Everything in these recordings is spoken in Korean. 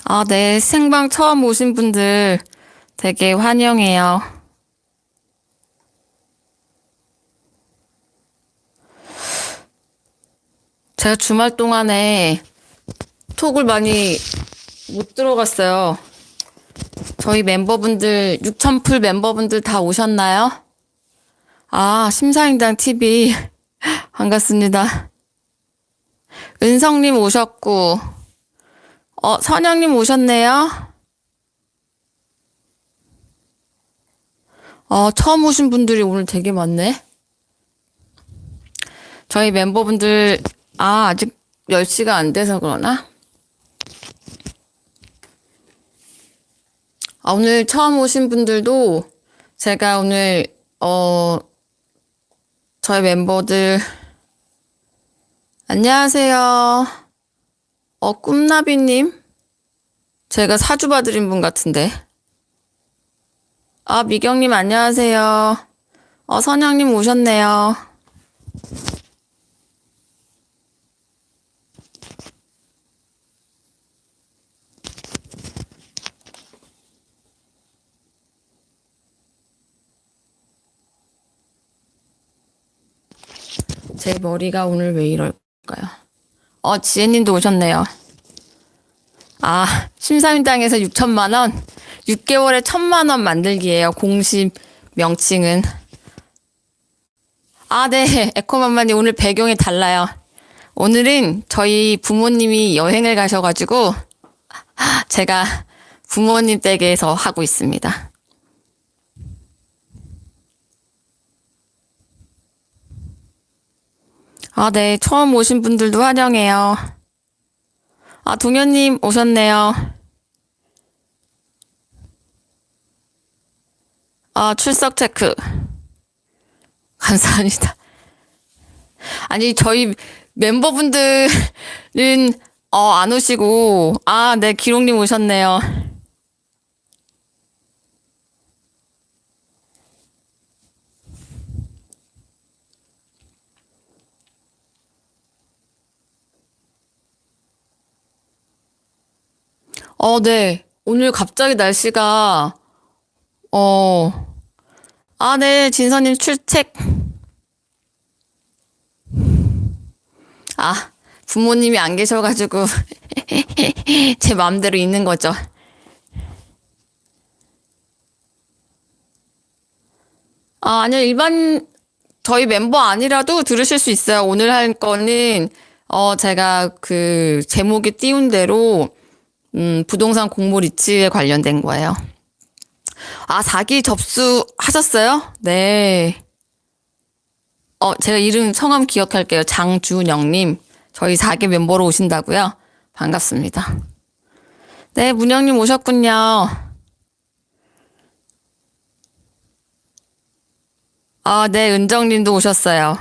아, 네. 생방 처음 오신 분들 되게 환영해요. 제가 주말 동안에 톡을 많이 못 들어갔어요. 저희 멤버분들, 6,000풀 멤버분들 다 오셨나요? 아, 심사임당 TV. 반갑습니다. 은성님 오셨고, 선영님 오셨네요? 처음 오신 분들이 오늘 되게 많네. 저희 멤버분들, 아직 10시가 안 돼서 그러나? 오늘 처음 오신 분들도 제가 오늘, 저희 멤버들, 안녕하세요. 꿈나비님? 제가 사주 봐드린 분 같은데. 미경님 안녕하세요. 선영님 오셨네요. 제 머리가 오늘 왜 이럴까요? 지혜님도 오셨네요. 심사임당에서 6천만 원? 6개월에 1,000만 원 만들기예요. 공식 명칭은. 네. 에코맘마님 오늘 배경이 달라요. 오늘은 저희 부모님이 여행을 가셔가지고 제가 부모님 댁에서 하고 있습니다. 네. 처음 오신 분들도 환영해요. 동현님 오셨네요. 출석 체크. 감사합니다. 아니, 저희 멤버분들은, 안 오시고, 네, 기록님 오셨네요. 네. 오늘 갑자기 날씨가, 네, 진서님 출첵. 부모님이 안 계셔가지고, 제 마음대로 있는 거죠. 아니요, 저희 멤버 아니라도 들으실 수 있어요. 오늘 할 거는, 제가 그, 제목에 띄운 대로, 부동산 공모 리츠에 관련된 거예요. 4기 접수하셨어요? 네. 제가 이름, 성함 기억할게요. 장준영님. 저희 4기 멤버로 오신다고요? 반갑습니다. 네, 문영님 오셨군요. 네, 은정님도 오셨어요.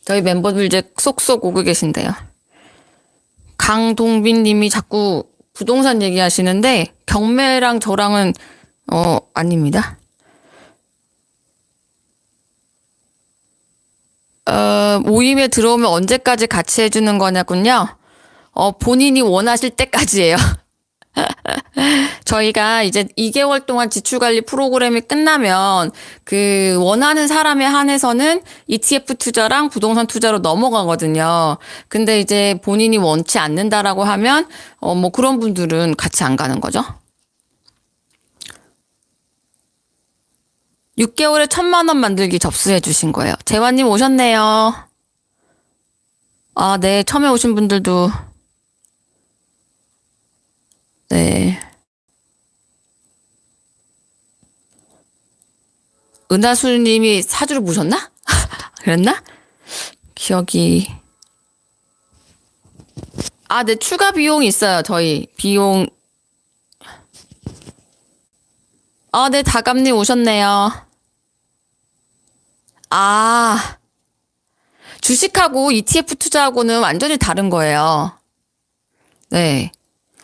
저희 멤버들 이제 쏙쏙 오고 계신데요. 강동빈님이 자꾸 부동산 얘기하시는데, 경매랑 저랑은, 아닙니다. 모임에 들어오면 언제까지 같이 해주는 거냐군요. 본인이 원하실 때까지예요. 저희가 이제 2개월 동안 지출관리 프로그램이 끝나면 그 원하는 사람에 한해서는 ETF 투자랑 부동산 투자로 넘어가거든요. 근데 이제 본인이 원치 않는다라고 하면 뭐 그런 분들은 같이 안 가는 거죠. 6개월에 1,000만 원 만들기 접수해 주신 거예요. 재환님 오셨네요. 네. 처음에 오신 분들도 네. 은하수님이 사주를 보셨나? 그랬나? 기억이. 네. 추가 비용이 있어요. 저희 비용. 네. 다감님 오셨네요. 주식하고 ETF 투자하고는 완전히 다른 거예요. 네.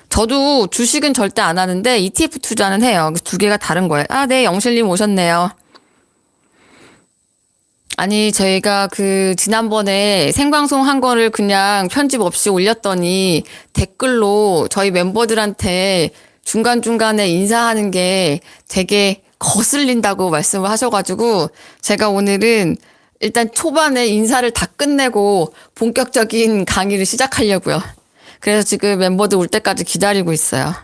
저도 주식은 절대 안 하는데 ETF 투자는 해요. 두 개가 다른 거예요. 네. 영실님 오셨네요. 아니, 저희가 지난번에 생방송 한 거를 그냥 편집 없이 올렸더니 댓글로 저희 멤버들한테 중간중간에 인사하는 게 되게 거슬린다고 말씀을 하셔가지고 제가 오늘은 일단 초반에 인사를 다 끝내고 본격적인 강의를 시작하려고요. 그래서 지금 멤버들 올 때까지 기다리고 있어요.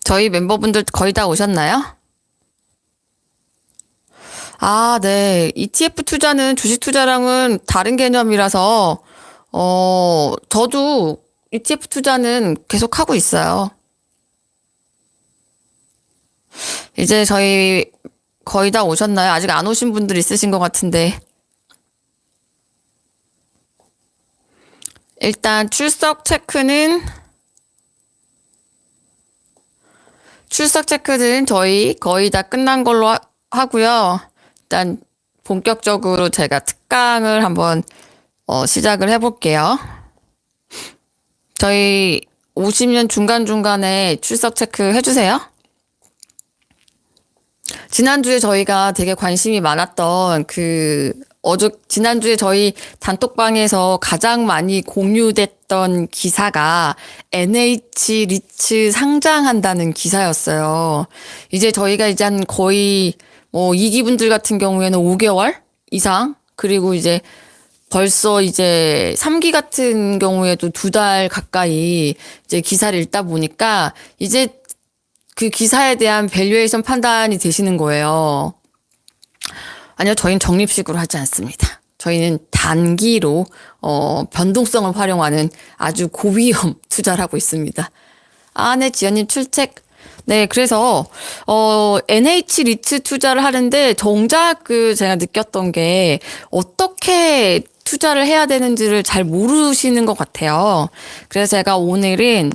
저희 멤버분들 거의 다 오셨나요? 아, 네. ETF 투자는 주식 투자랑은 다른 개념이라서, 저도 ETF 투자는 계속 하고 있어요. 이제 저희 거의 다 오셨나요? 아직 안 오신 분들 있으신 것 같은데. 일단 출석 체크는 저희 거의 다 끝난 걸로 하고요. 일단 본격적으로 제가 특강을 한번 시작을 해볼게요. 저희 오시면 중간중간에 출석 체크 해주세요. 지난주에 저희가 되게 관심이 많았던 지난주에 저희 단톡방에서 가장 많이 공유됐던 기사가 NH 리츠 상장한다는 기사였어요. 이제 저희가 이제 한 거의 뭐 2기분들 같은 경우에는 5개월 이상, 그리고 이제 벌써 이제 3기 같은 경우에도 2달 가까이 이제 기사를 읽다 보니까 이제 그 기사에 대한 밸류에이션 판단이 되시는 거예요. 아니요, 저희는 적립식으로 하지 않습니다. 저희는 단기로 변동성을 활용하는 아주 고위험 투자를 하고 있습니다. 아, 네, 지연님 출첵. 네, 그래서 NH 리츠 투자를 하는데 정작 제가 느꼈던 게 어떻게 투자를 해야 되는지를 잘 모르시는 것 같아요. 그래서 제가 오늘은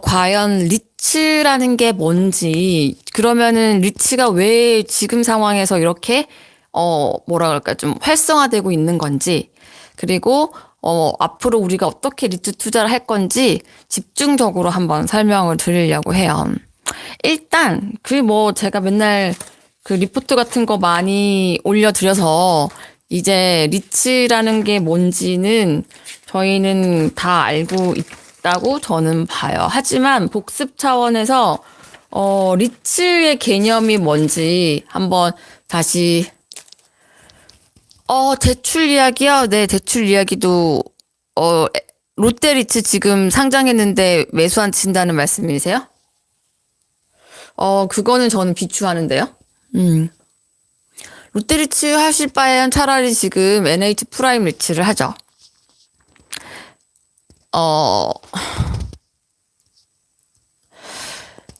과연 리츠라는 게 뭔지, 그러면은 리츠가 왜 지금 상황에서 이렇게 뭐라 그럴까, 좀 활성화되고 있는 건지, 그리고 앞으로 우리가 어떻게 리츠 투자를 할 건지 집중적으로 한번 설명을 드리려고 해요. 일단 제가 맨날 리포트 같은 거 많이 올려드려서 이제 리츠라는 게 뭔지는 저희는 다 알고 있다고 저는 봐요. 하지만 복습 차원에서 리츠의 개념이 뭔지 한번 다시 대출 이야기요? 네, 대출 이야기도 롯데리츠 지금 상장했는데 매수하신다는 말씀이세요? 그거는 저는 비추하는데요. 롯데리츠 하실 바에는 차라리 지금 NH 프라임 리츠를 하죠.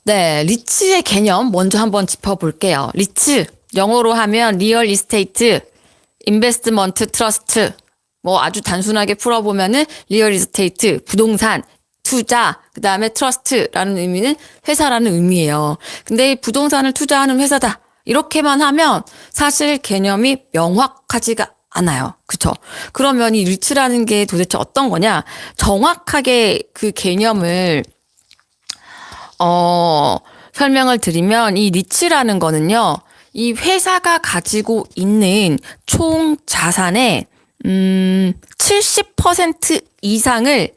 네, 리츠의 개념 먼저 한번 짚어볼게요. 리츠, 영어로 하면 리얼 이스테이트, 인베스트먼트 트러스트, 뭐 아주 단순하게 풀어보면은 리얼 이스테이트, 부동산, 투자, 그 다음에 트러스트라는 의미는 회사라는 의미예요. 근데 부동산을 투자하는 회사다, 이렇게만 하면 사실 개념이 명확하지가 않아요. 그쵸? 그러면 이 리츠라는 게 도대체 어떤 거냐? 정확하게 그 개념을 설명을 드리면, 이 리츠라는 거는요, 이 회사가 가지고 있는 총 자산의 70% 이상을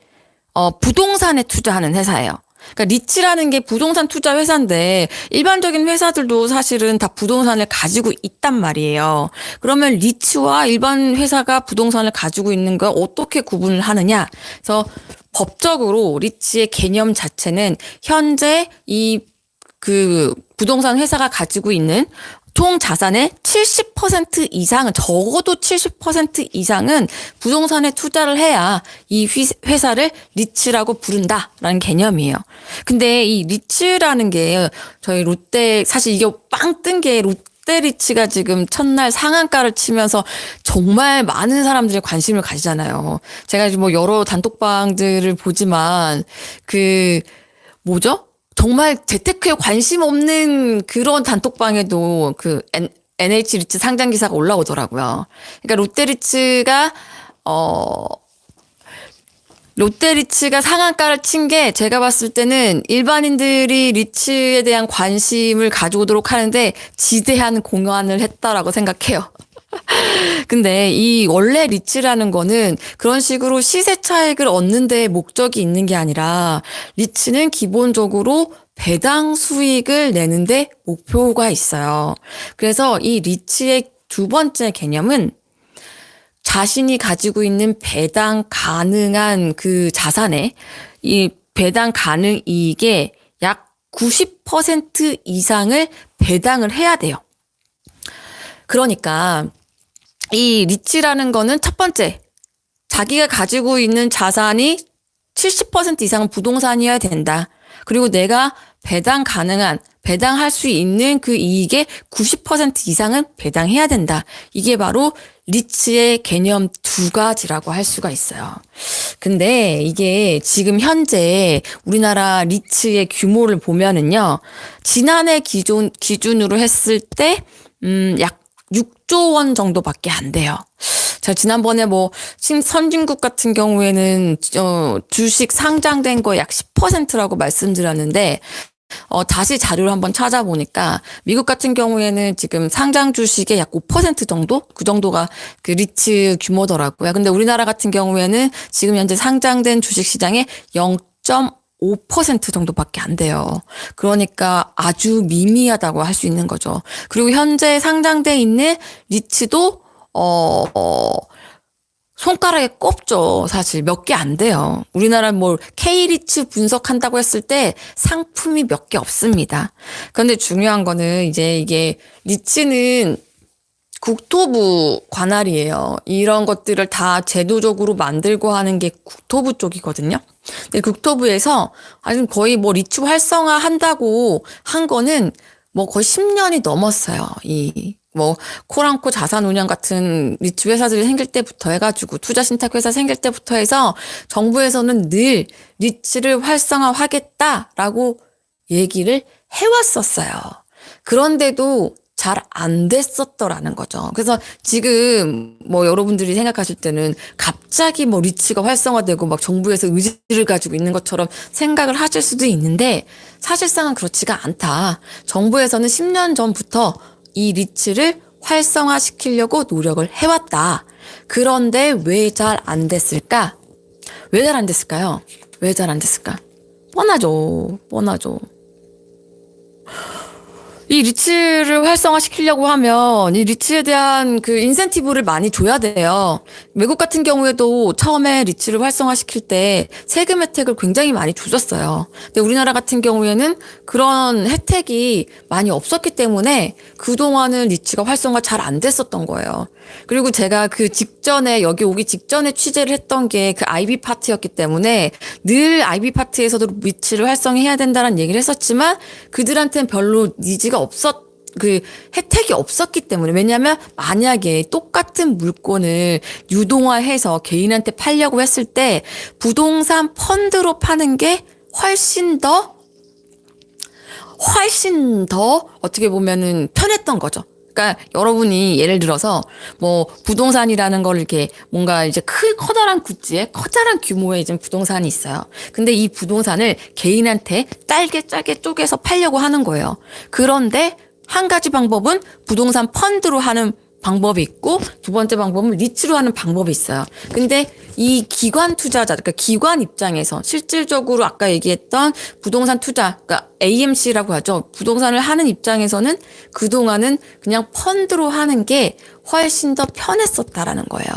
부동산에 투자하는 회사예요. 그러니까 리츠라는 게 부동산 투자 회사인데 일반적인 회사들도 사실은 다 부동산을 가지고 있단 말이에요. 그러면 리츠와 일반 회사가 부동산을 가지고 있는 걸 어떻게 구분을 하느냐? 그래서 법적으로 리츠의 개념 자체는 현재 부동산 회사가 가지고 있는 총 자산의 70% 이상은, 적어도 70% 이상은 부동산에 투자를 해야 이 회사를 리츠라고 부른다라는 개념이에요. 근데 이 리츠라는 게 저희 롯데, 사실 이게 빵 뜬 게 롯데리츠가 지금 첫날 상한가를 치면서 정말 많은 사람들이 관심을 가지잖아요. 제가 뭐 여러 단톡방들을 보지만 뭐죠? 정말 재테크에 관심 없는 그런 단톡방에도 NH 리츠 상장 기사가 올라오더라고요. 그러니까 롯데리츠가 롯데리츠가 상한가를 친 게 제가 봤을 때는 일반인들이 리츠에 대한 관심을 가져오도록 하는데 지대한 공헌을 했다라고 생각해요. 근데 이 원래 리츠라는 거는 그런 식으로 시세 차익을 얻는 데 목적이 있는 게 아니라 리츠는 기본적으로 배당 수익을 내는데 목표가 있어요. 그래서 이 리츠의 두 번째 개념은 자신이 가지고 있는 배당 가능한 그 자산에 이 배당 가능 이익의 약 90% 이상을 배당을 해야 돼요. 그러니까 이 리츠라는 거는 첫 번째, 자기가 가지고 있는 자산이 70% 이상은 부동산이어야 된다. 그리고 내가 배당할 수 있는 그 이익의 90% 이상은 배당해야 된다. 이게 바로 리츠의 개념 두 가지라고 할 수가 있어요. 근데 이게 지금 현재 우리나라 리츠의 규모를 보면은요, 지난해 기준으로 했을 때, 약 6조 원 정도밖에 안 돼요. 자, 지난번에 선진국 같은 경우에는, 주식 상장된 거 약 10%라고 말씀드렸는데, 다시 자료를 한번 찾아보니까, 미국 같은 경우에는 지금 상장 주식의 약 5% 정도? 그 정도가 그 리츠 규모더라고요. 근데 우리나라 같은 경우에는 지금 현재 상장된 주식 시장의 0.5% 정도밖에 안 돼요. 그러니까 아주 미미하다고 할 수 있는 거죠. 그리고 현재 상장돼 있는 리츠도 손가락에 꼽죠. 사실 몇 개 안 돼요. 우리나라 K리츠 분석한다고 했을 때 상품이 몇 개 없습니다. 그런데 중요한 거는 이제 이게 리츠는 국토부 관할이에요. 이런 것들을 다 제도적으로 만들고 하는 게 국토부 쪽이거든요. 근데 국토부에서 아직 거의 리츠 활성화 한다고 한 거는 거의 10년이 넘었어요. 코랑코 자산운용 같은 리츠 회사들이 생길 때부터 해가지고 투자 신탁 회사 생길 때부터 해서 정부에서는 늘 리츠를 활성화하겠다라고 얘기를 해왔었어요. 그런데도 잘 안 됐었더라는 거죠. 그래서 지금 여러분들이 생각하실 때는 갑자기 리츠가 활성화되고 막 정부에서 의지를 가지고 있는 것처럼 생각을 하실 수도 있는데 사실상은 그렇지가 않다. 정부에서는 10년 전부터 이 리츠를 활성화시키려고 노력을 해왔다. 그런데 왜 잘 안 됐을까? 왜 잘 안 됐을까요? 왜 잘 안 됐을까? 뻔하죠. 이 리츠를 활성화시키려고 하면 이 리츠에 대한 그 인센티브를 많이 줘야 돼요. 외국 같은 경우에도 처음에 리츠를 활성화시킬 때 세금 혜택을 굉장히 많이 줬었어요. 근데 우리나라 같은 경우에는 그런 혜택이 많이 없었기 때문에 그동안은 리츠가 활성화 잘 안 됐었던 거예요. 그리고 제가 그 직전에 여기 오기 직전에 취재를 했던 게 그 IB 파트였기 때문에 늘 IB 파트에서도 리츠를 활성화해야 된다는 얘기를 했었지만 그들한테는 별로 니즈가 그 혜택이 없었기 때문에. 왜냐하면 만약에 똑같은 물건을 유동화해서 개인한테 팔려고 했을 때 부동산 펀드로 파는 게 훨씬 더 어떻게 보면은 편했던 거죠. 그러니까 여러분이 예를 들어서 부동산이라는 걸 이렇게 뭔가 이제 커다란 구찌에 커다란 규모의 이제 부동산이 있어요. 근데 이 부동산을 개인한테 짧게 쪼개서 팔려고 하는 거예요. 그런데 한 가지 방법은 부동산 펀드로 하는 방법이 있고 두 번째 방법은 리츠로 하는 방법이 있어요. 근데 이 기관 투자자, 그러니까 기관 입장에서 실질적으로 아까 얘기했던 부동산 투자, 그러니까 AMC라고 하죠. 부동산을 하는 입장에서는 그동안은 그냥 펀드로 하는 게 훨씬 더 편했었다라는 거예요.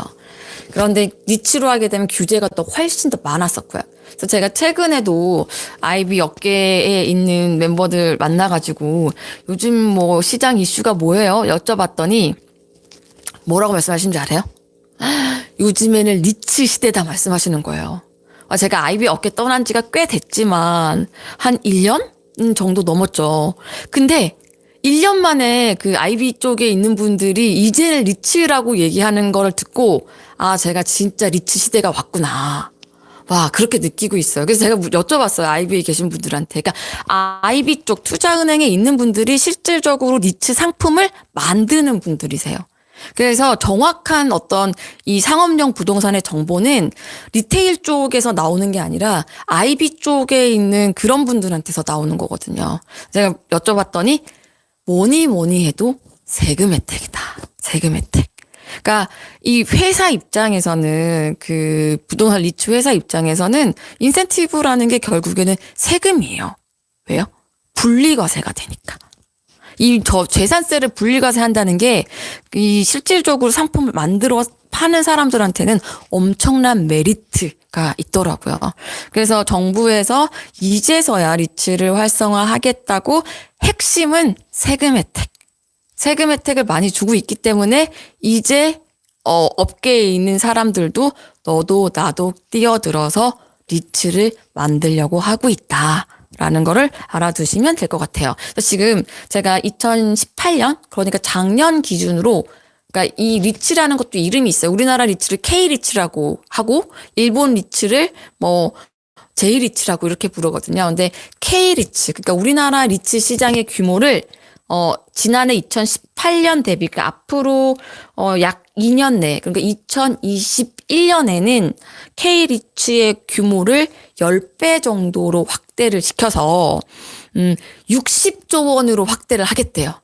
그런데 리츠로 하게 되면 규제가 또 훨씬 더 많았었고요. 그래서 제가 최근에도 IB 업계에 있는 멤버들 만나가지고 요즘 시장 이슈가 뭐예요? 여쭤봤더니 뭐라고 말씀하시는지 알아요? 요즘에는 리츠 시대다 말씀하시는 거예요. 제가 IB 업계 떠난 지가 꽤 됐지만 한 1년 정도 넘었죠. 근데 1년 만에 그 IB 쪽에 있는 분들이 이제는 리츠라고 얘기하는 걸 듣고 제가 진짜 리츠 시대가 왔구나. 와, 그렇게 느끼고 있어요. 그래서 제가 여쭤봤어요. IB에 계신 분들한테. 그러니까 IB 쪽 투자은행에 있는 분들이 실질적으로 리츠 상품을 만드는 분들이세요. 그래서 정확한 어떤 이 상업용 부동산의 정보는 리테일 쪽에서 나오는 게 아니라 IB 쪽에 있는 그런 분들한테서 나오는 거거든요. 제가 여쭤봤더니 뭐니 해도 세금 혜택이다. 세금 혜택. 그러니까 이 회사 입장에서는 그 부동산 리츠 회사 입장에서는 인센티브라는 게 결국에는 세금이에요. 왜요? 분리과세가 되니까. 이 재산세를 분리과세 한다는 게 이 실질적으로 상품을 만들어 파는 사람들한테는 엄청난 메리트가 있더라고요. 그래서 정부에서 이제서야 리츠를 활성화하겠다고 핵심은 세금 혜택. 세금 혜택을 많이 주고 있기 때문에 이제 업계에 있는 사람들도 너도 나도 뛰어들어서 리츠를 만들려고 하고 있다라는 거를 알아두시면 될 것 같아요. 그래서 지금 제가 2018년 그러니까 작년 기준으로 그러니까 이 리츠라는 것도 이름이 있어요. 우리나라 리츠를 K-리츠라고 하고 일본 리츠를 뭐 J-리츠라고 이렇게 부르거든요. 근데 K-리츠 그러니까 우리나라 리츠 시장의 규모를 지난해 2018년 대비, 그러니까 앞으로, 약 2년 내, 그러니까 2021년에는 K리츠의 규모를 10배 정도로 확대를 시켜서, 60조 원으로 확대를 하겠대요.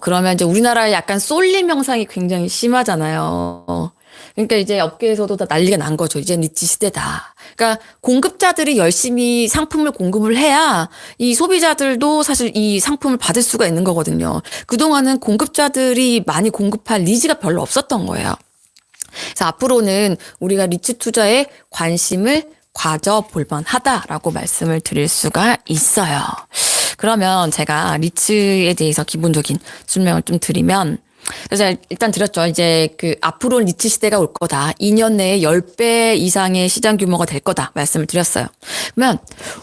그러면 이제 우리나라에 약간 쏠림 현상이 굉장히 심하잖아요. 그러니까 이제 업계에서도 다 난리가 난 거죠. 이제 리츠 시대다. 그러니까 공급자들이 열심히 상품을 공급을 해야 이 소비자들도 사실 이 상품을 받을 수가 있는 거거든요. 그동안은 공급자들이 많이 공급할 니즈가 별로 없었던 거예요. 그래서 앞으로는 우리가 리츠 투자에 관심을 가져볼 만하다라고 말씀을 드릴 수가 있어요. 그러면 제가 리츠에 대해서 기본적인 설명을 좀 드리면 그래서 일단 드렸죠. 이제 그 앞으로 리츠 시대가 올 거다. 2년 내에 10배 이상의 시장 규모가 될 거다. 말씀을 드렸어요. 그러면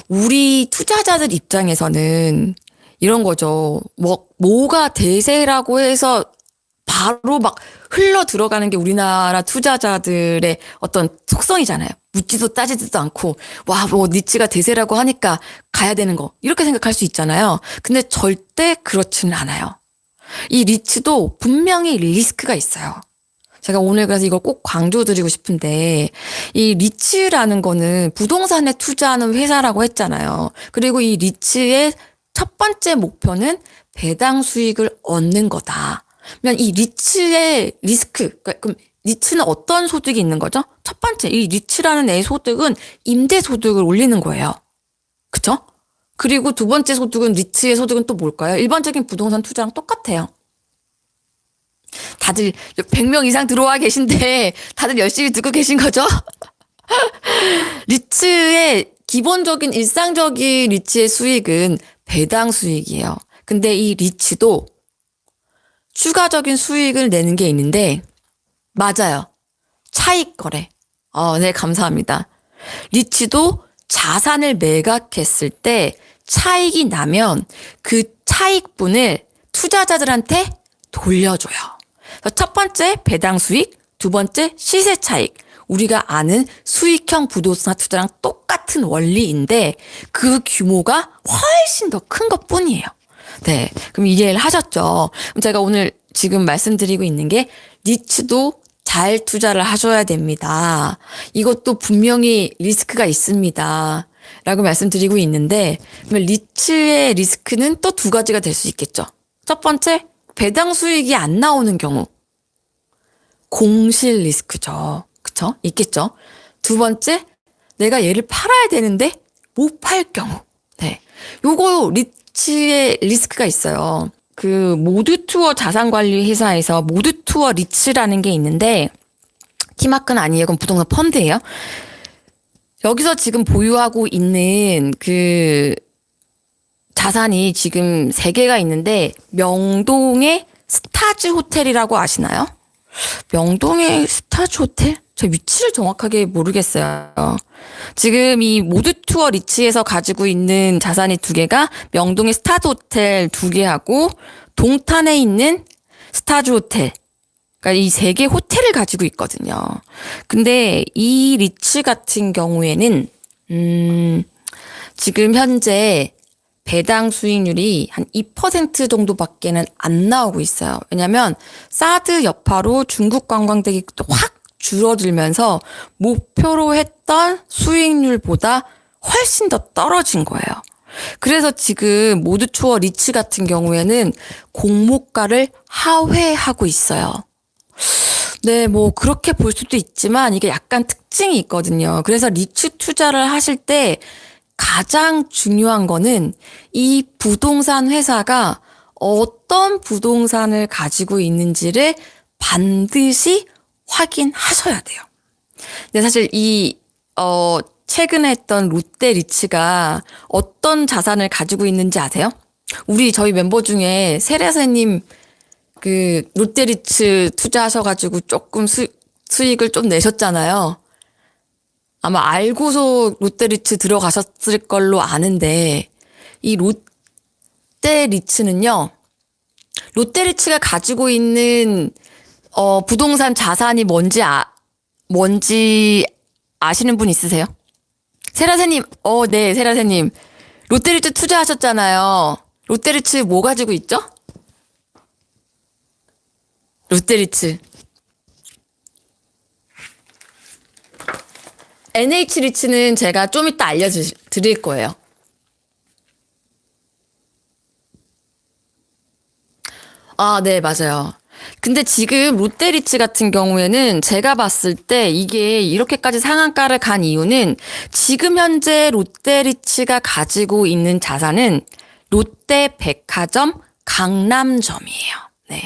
우리 투자자들 입장에서는 이런 거죠. 뭐가 대세라고 해서 바로 막 흘러 들어가는 게 우리나라 투자자들의 어떤 속성이잖아요. 묻지도 따지지도 않고 뭐 리츠가 대세라고 하니까 가야 되는 거 이렇게 생각할 수 있잖아요. 근데 절대 그렇지는 않아요. 이 리츠도 분명히 리스크가 있어요. 제가 오늘 그래서 이걸 꼭 강조드리고 싶은데 이 리츠라는 거는 부동산에 투자하는 회사라고 했잖아요. 그리고 이 리츠의 첫 번째 목표는 배당 수익을 얻는 거다. 그러면 이 리츠의 리스크, 그럼 리츠는 어떤 소득이 있는 거죠? 첫 번째, 이 리츠라는 애 소득은 임대 소득을 올리는 거예요. 그쵸? 그리고 두 번째 소득은 리츠의 소득은 또 뭘까요? 일반적인 부동산 투자랑 똑같아요. 다들 100명 이상 들어와 계신데 다들 열심히 듣고 계신 거죠? 리츠의 기본적인 일상적인 리츠의 수익은 배당 수익이에요. 근데 이 리츠도 추가적인 수익을 내는 게 있는데 맞아요. 차익 거래. 네, 감사합니다. 리츠도 자산을 매각했을 때 차익이 나면 그 차익분을 투자자들한테 돌려줘요. 첫 번째 배당 수익, 두 번째 시세 차익. 우리가 아는 수익형 부동산 투자랑 똑같은 원리인데 그 규모가 훨씬 더 큰 것뿐이에요. 네, 그럼 이해를 하셨죠? 그럼 제가 오늘 지금 말씀드리고 있는 게 리츠도 잘 투자를 하셔야 됩니다. 이것도 분명히 리스크가 있습니다. 라고 말씀드리고 있는데 그러면 리츠의 리스크는 또 두 가지가 될 수 있겠죠. 첫 번째, 배당 수익이 안 나오는 경우. 공실 리스크죠. 그쵸? 있겠죠. 두 번째, 내가 얘를 팔아야 되는데 못 팔 경우. 네. 요거 리츠의 리스크가 있어요. 그 모두투어 자산관리 회사에서 모두투어 리츠라는 게 있는데 티마크는 아니에요. 그건 부동산 펀드예요. 여기서 지금 보유하고 있는 그 자산이 지금 3개가 있는데 명동의 스타즈 호텔이라고 아시나요? 명동의 스타즈 호텔? 저 위치를 정확하게 모르겠어요. 지금 이 모두투어 리츠에서 가지고 있는 자산이 2개가 명동의 스타즈 호텔 2개하고 동탄에 있는 스타즈 호텔. 그러니까 이 3개 호텔을 가지고 있거든요. 근데 이 리츠 같은 경우에는 지금 현재 배당 수익률이 한 2% 정도밖에는 안 나오고 있어요. 왜냐면 사드 여파로 중국 관광객이 또 확 줄어들면서 목표로 했던 수익률보다 훨씬 더 떨어진 거예요. 그래서 지금 모두 투어 리츠 같은 경우에는 공모가를 하회하고 있어요. 네, 뭐 그렇게 볼 수도 있지만 이게 약간 특징이 있거든요. 그래서 리츠 투자를 하실 때 가장 중요한 거는 이 부동산 회사가 어떤 부동산을 가지고 있는지를 반드시 확인하셔야 돼요. 근데 사실 최근에 했던 롯데리츠가 어떤 자산을 가지고 있는지 아세요? 저희 멤버 중에 세라세님 롯데리츠 투자하셔가지고 조금 수익을 좀 내셨잖아요. 아마 알고서 롯데리츠 들어가셨을 걸로 아는데, 이 롯데리츠는요, 롯데리츠가 가지고 있는, 부동산 자산이 뭔지 아시는 분 있으세요? 세라세님, 네, 세라세님. 롯데리츠 투자하셨잖아요. 롯데리츠 뭐 가지고 있죠? 롯데리츠. NH리츠는 제가 좀 이따 알려드릴 거예요. 아, 네, 맞아요. 근데 지금 롯데리츠 같은 경우에는 제가 봤을 때 이게 이렇게까지 상한가를 간 이유는 지금 현재 롯데리츠가 가지고 있는 자산은 롯데백화점 강남점이에요. 네.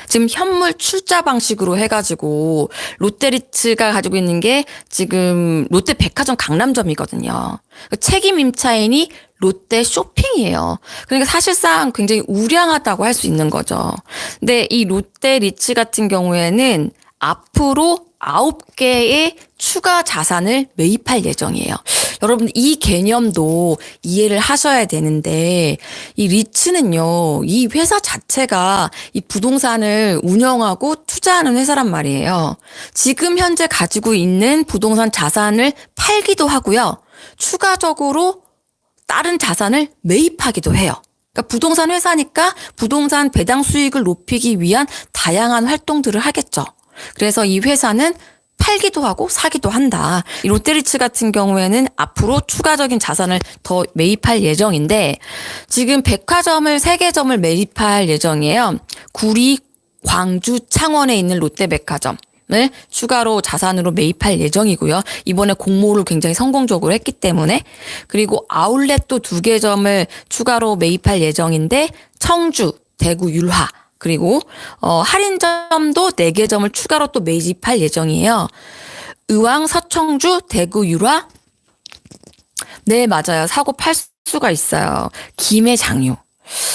지금 현물 출자 방식으로 해가지고 롯데리츠가 가지고 있는 게 지금 롯데백화점 강남점이거든요. 책임 임차인이 롯데 쇼핑이에요. 그러니까 사실상 굉장히 우량하다고 할 수 있는 거죠. 근데 이 롯데리츠 같은 경우에는 앞으로 9개의 추가 자산을 매입할 예정이에요. 여러분 이 개념도 이해를 하셔야 되는데 이 리츠는요. 이 회사 자체가 이 부동산을 운영하고 투자하는 회사란 말이에요. 지금 현재 가지고 있는 부동산 자산을 팔기도 하고요. 추가적으로 다른 자산을 매입하기도 해요. 그러니까 부동산 회사니까 부동산 배당 수익을 높이기 위한 다양한 활동들을 하겠죠. 그래서 이 회사는 팔기도 하고 사기도 한다. 이 롯데리츠 같은 경우에는 앞으로 추가적인 자산을 더 매입할 예정인데 지금 백화점을 3개점을 매입할 예정이에요. 구리, 광주, 창원에 있는 롯데백화점. 을 추가로 자산으로 매입할 예정이고요. 이번에 공모를 굉장히 성공적으로 했기 때문에 그리고 아울렛도 2개점을 추가로 매입할 예정인데 청주, 대구, 율화 그리고 할인점도 4개점을 추가로 또 매입할 예정이에요. 의왕, 서청주, 대구, 율화 네 맞아요. 사고 팔 수가 있어요. 김해, 장유.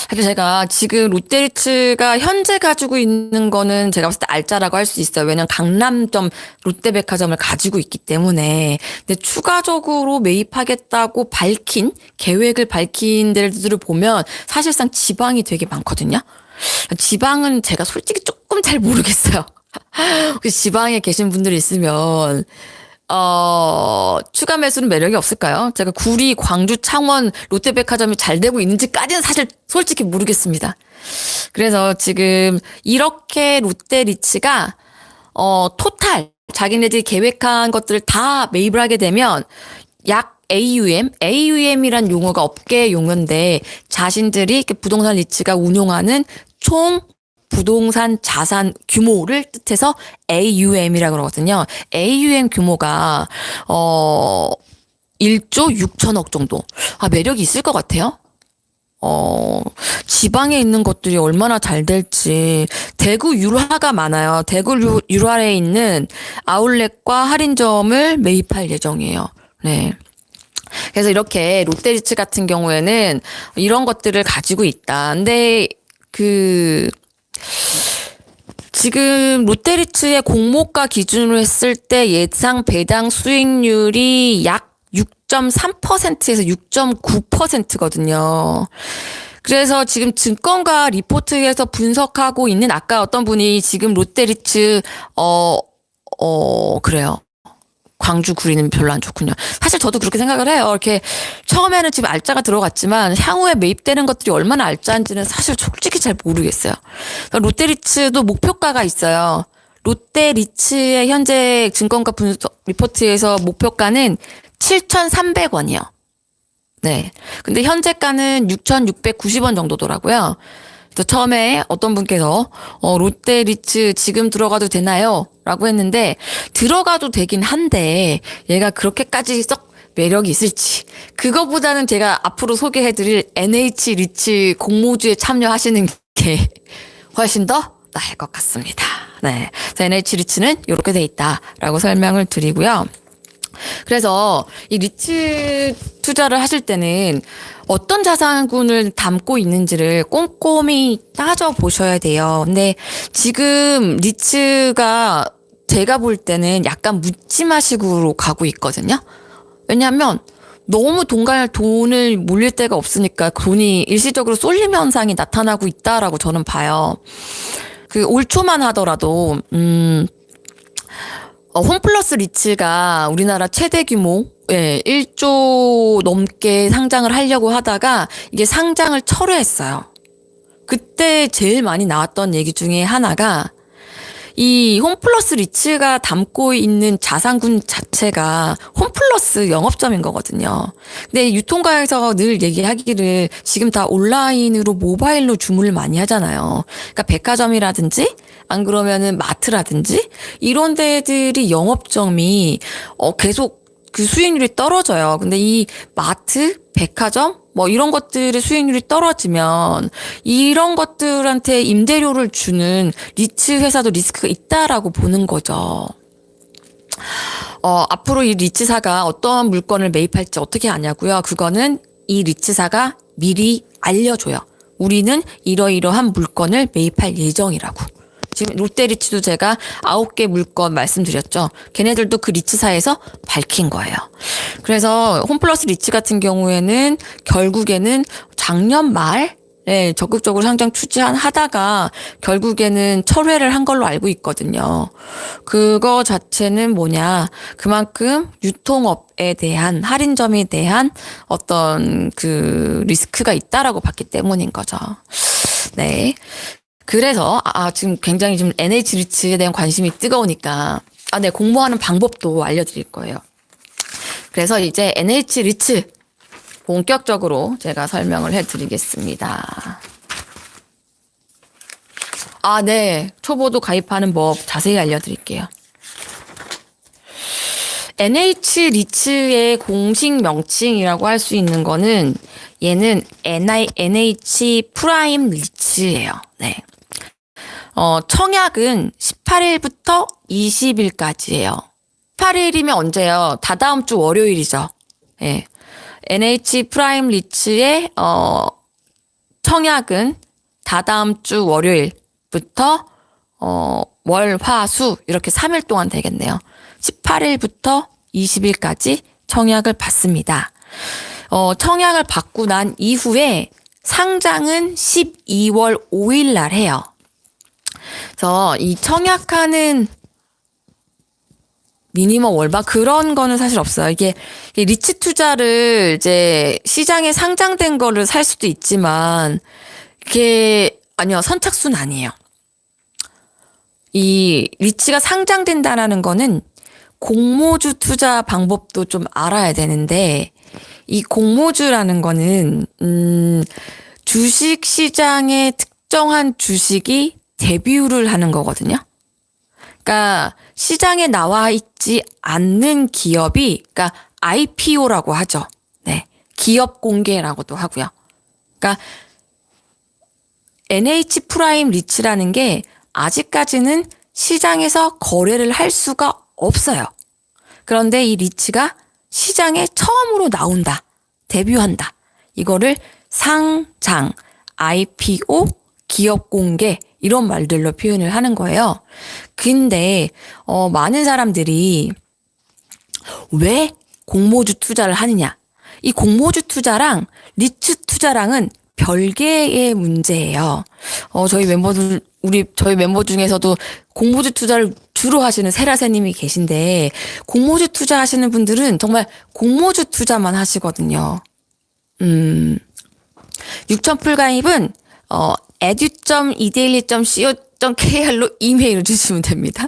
그래서 제가 지금 롯데리츠가 현재 가지고 있는 거는 제가 봤을 때 알짜라고 할 수 있어요. 왜냐면 강남점 롯데백화점을 가지고 있기 때문에. 근데 추가적으로 매입하겠다고 계획을 밝힌 데들을 보면 사실상 지방이 되게 많거든요. 지방은 제가 솔직히 조금 잘 모르겠어요. 혹시 지방에 계신 분들이 있으면 추가 매수는 매력이 없을까요? 제가 구리, 광주, 창원, 롯데백화점이 잘 되고 있는지까지는 사실 솔직히 모르겠습니다. 그래서 지금 이렇게 롯데리츠가, 토탈, 자기네들이 계획한 것들을 다 매입을 하게 되면 약 AUM이란 용어가 업계 용어인데 자신들이 부동산 리츠가 운용하는 총 부동산 자산 규모를 뜻해서 AUM이라고 그러거든요. AUM 규모가 1조 6천억 정도. 매력이 있을 것 같아요. 지방에 있는 것들이 얼마나 잘 될지. 대구 율화가 많아요. 대구 율화에 있는 아울렛과 할인점을 매입할 예정이에요. 네. 그래서 이렇게 롯데리츠 같은 경우에는 이런 것들을 가지고 있다. 근데 지금 롯데리츠의 공모가 기준으로 했을 때 예상 배당 수익률이 약 6.3%에서 6.9%거든요. 그래서 지금 증권가 리포트에서 분석하고 있는 아까 어떤 분이 지금 롯데리츠 그래요. 광주 구리는 별로 안 좋군요. 사실 저도 그렇게 생각을 해요. 이렇게 처음에는 지금 알짜가 들어갔지만 향후에 매입되는 것들이 얼마나 알짜인지는 사실 솔직히 잘 모르겠어요. 롯데리츠도 목표가가 있어요. 롯데리츠의 현재 증권가 분석 리포트에서 목표가는 7,300원이요. 네. 근데 현재가는 6,690원 정도더라고요. 그래서 처음에 어떤 분께서 롯데리츠 지금 들어가도 되나요? 라고 했는데 들어가도 되긴 한데 얘가 그렇게까지 썩 매력이 있을지 그거보다는 제가 앞으로 소개해드릴 NH리츠 공모주에 참여하시는 게 훨씬 더 나을 것 같습니다. 네. 그래서 NH리츠는 이렇게 돼 있다라고 설명을 드리고요. 그래서 이 리츠 투자를 하실 때는 어떤 자산군을 담고 있는지를 꼼꼼히 따져보셔야 돼요. 근데 지금 리츠가 제가 볼 때는 약간 묻지마식으로 가고 있거든요. 왜냐하면 너무 돈을 몰릴 데가 없으니까 돈이 일시적으로 쏠림 현상이 나타나고 있다라고 저는 봐요. 올 초만 하더라도 홈플러스 리츠가 우리나라 최대 규모 1조 넘게 상장을 하려고 하다가 이게 상장을 철회했어요. 그때 제일 많이 나왔던 얘기 중에 하나가 이 홈플러스 리츠가 담고 있는 자산군 자체가 홈플러스 영업점인 거거든요. 근데 유통가에서 늘 얘기하기를 지금 다 온라인으로 모바일로 주문을 많이 하잖아요. 그러니까 백화점이라든지 안 그러면은 마트라든지 이런 데들이 영업점이 계속 그 수익률이 떨어져요. 근데 이 마트, 백화점 뭐 이런 것들의 수익률이 떨어지면 이런 것들한테 임대료를 주는 리츠 회사도 리스크가 있다라고 보는 거죠. 앞으로 이 리츠사가 어떤 물건을 매입할지 어떻게 아냐고요? 그거는 이 리츠사가 미리 알려줘요. 우리는 이러이러한 물건을 매입할 예정이라고. 지금 롯데리츠도 제가 9개 물건 말씀드렸죠. 걔네들도 그 리츠사에서 밝힌 거예요. 그래서 홈플러스 리츠 같은 경우에는 결국에는 작년 말에 적극적으로 상장 추진하다가 결국에는 철회를 한 걸로 알고 있거든요. 그거 자체는 뭐냐. 그만큼 유통업에 대한 할인점에 대한 어떤 그 리스크가 있다라고 봤기 때문인 거죠. 네. 그래서 지금 굉장히 좀 NH리츠에 대한 관심이 뜨거우니까 네, 공모하는 방법도 알려드릴 거예요. 그래서 이제 NH리츠 본격적으로 제가 설명을 해드리겠습니다. 네, 초보도 가입하는 법 자세히 알려드릴게요. NH리츠의 공식 명칭이라고 할 수 있는 거는 얘는 NH 프라임 리츠예요. 네. 청약은 18일부터 20일까지예요. 18일이면 언제요? 다다음 주 월요일이죠. 예. NH 프라임 리츠의 청약은 다다음 주 월요일부터 월, 화, 수 이렇게 3일 동안 되겠네요. 18일부터 20일까지 청약을 받습니다. 청약을 받고 난 이후에 상장은 12월 5일 날 해요. 그래서 이 청약하는 미니멈 월박 그런 거는 사실 없어요. 이게 리츠 투자를 이제 시장에 상장된 거를 살 수도 있지만 이게 아니요, 선착순 아니에요. 이 리츠가 상장된다라는 거는 공모주 투자 방법도 좀 알아야 되는데 이 공모주라는 거는 주식 시장의 특정한 주식이 데뷔를 하는 거거든요. 그러니까 시장에 나와 있지 않는 기업이 그러니까 IPO라고 하죠. 네. 기업 공개라고도 하고요. 그러니까 NH 프라임 리츠라는 게 아직까지는 시장에서 거래를 할 수가 없어요. 그런데 이 리츠가 시장에 처음으로 나온다. 데뷔한다. 이거를 상장, IPO, 기업 공개 이런 말들로 표현을 하는 거예요. 근데 많은 사람들이 왜 공모주 투자를 하느냐? 이 공모주 투자랑 리츠 투자랑은 별개의 문제예요. 저희 멤버 중에서도 공모주 투자를 주로 하시는 세라세님이 계신데, 공모주 투자하시는 분들은 정말 공모주 투자만 하시거든요. 6,000풀 가입은, edu.edaily.co.kr로 이메일을 주시면 됩니다.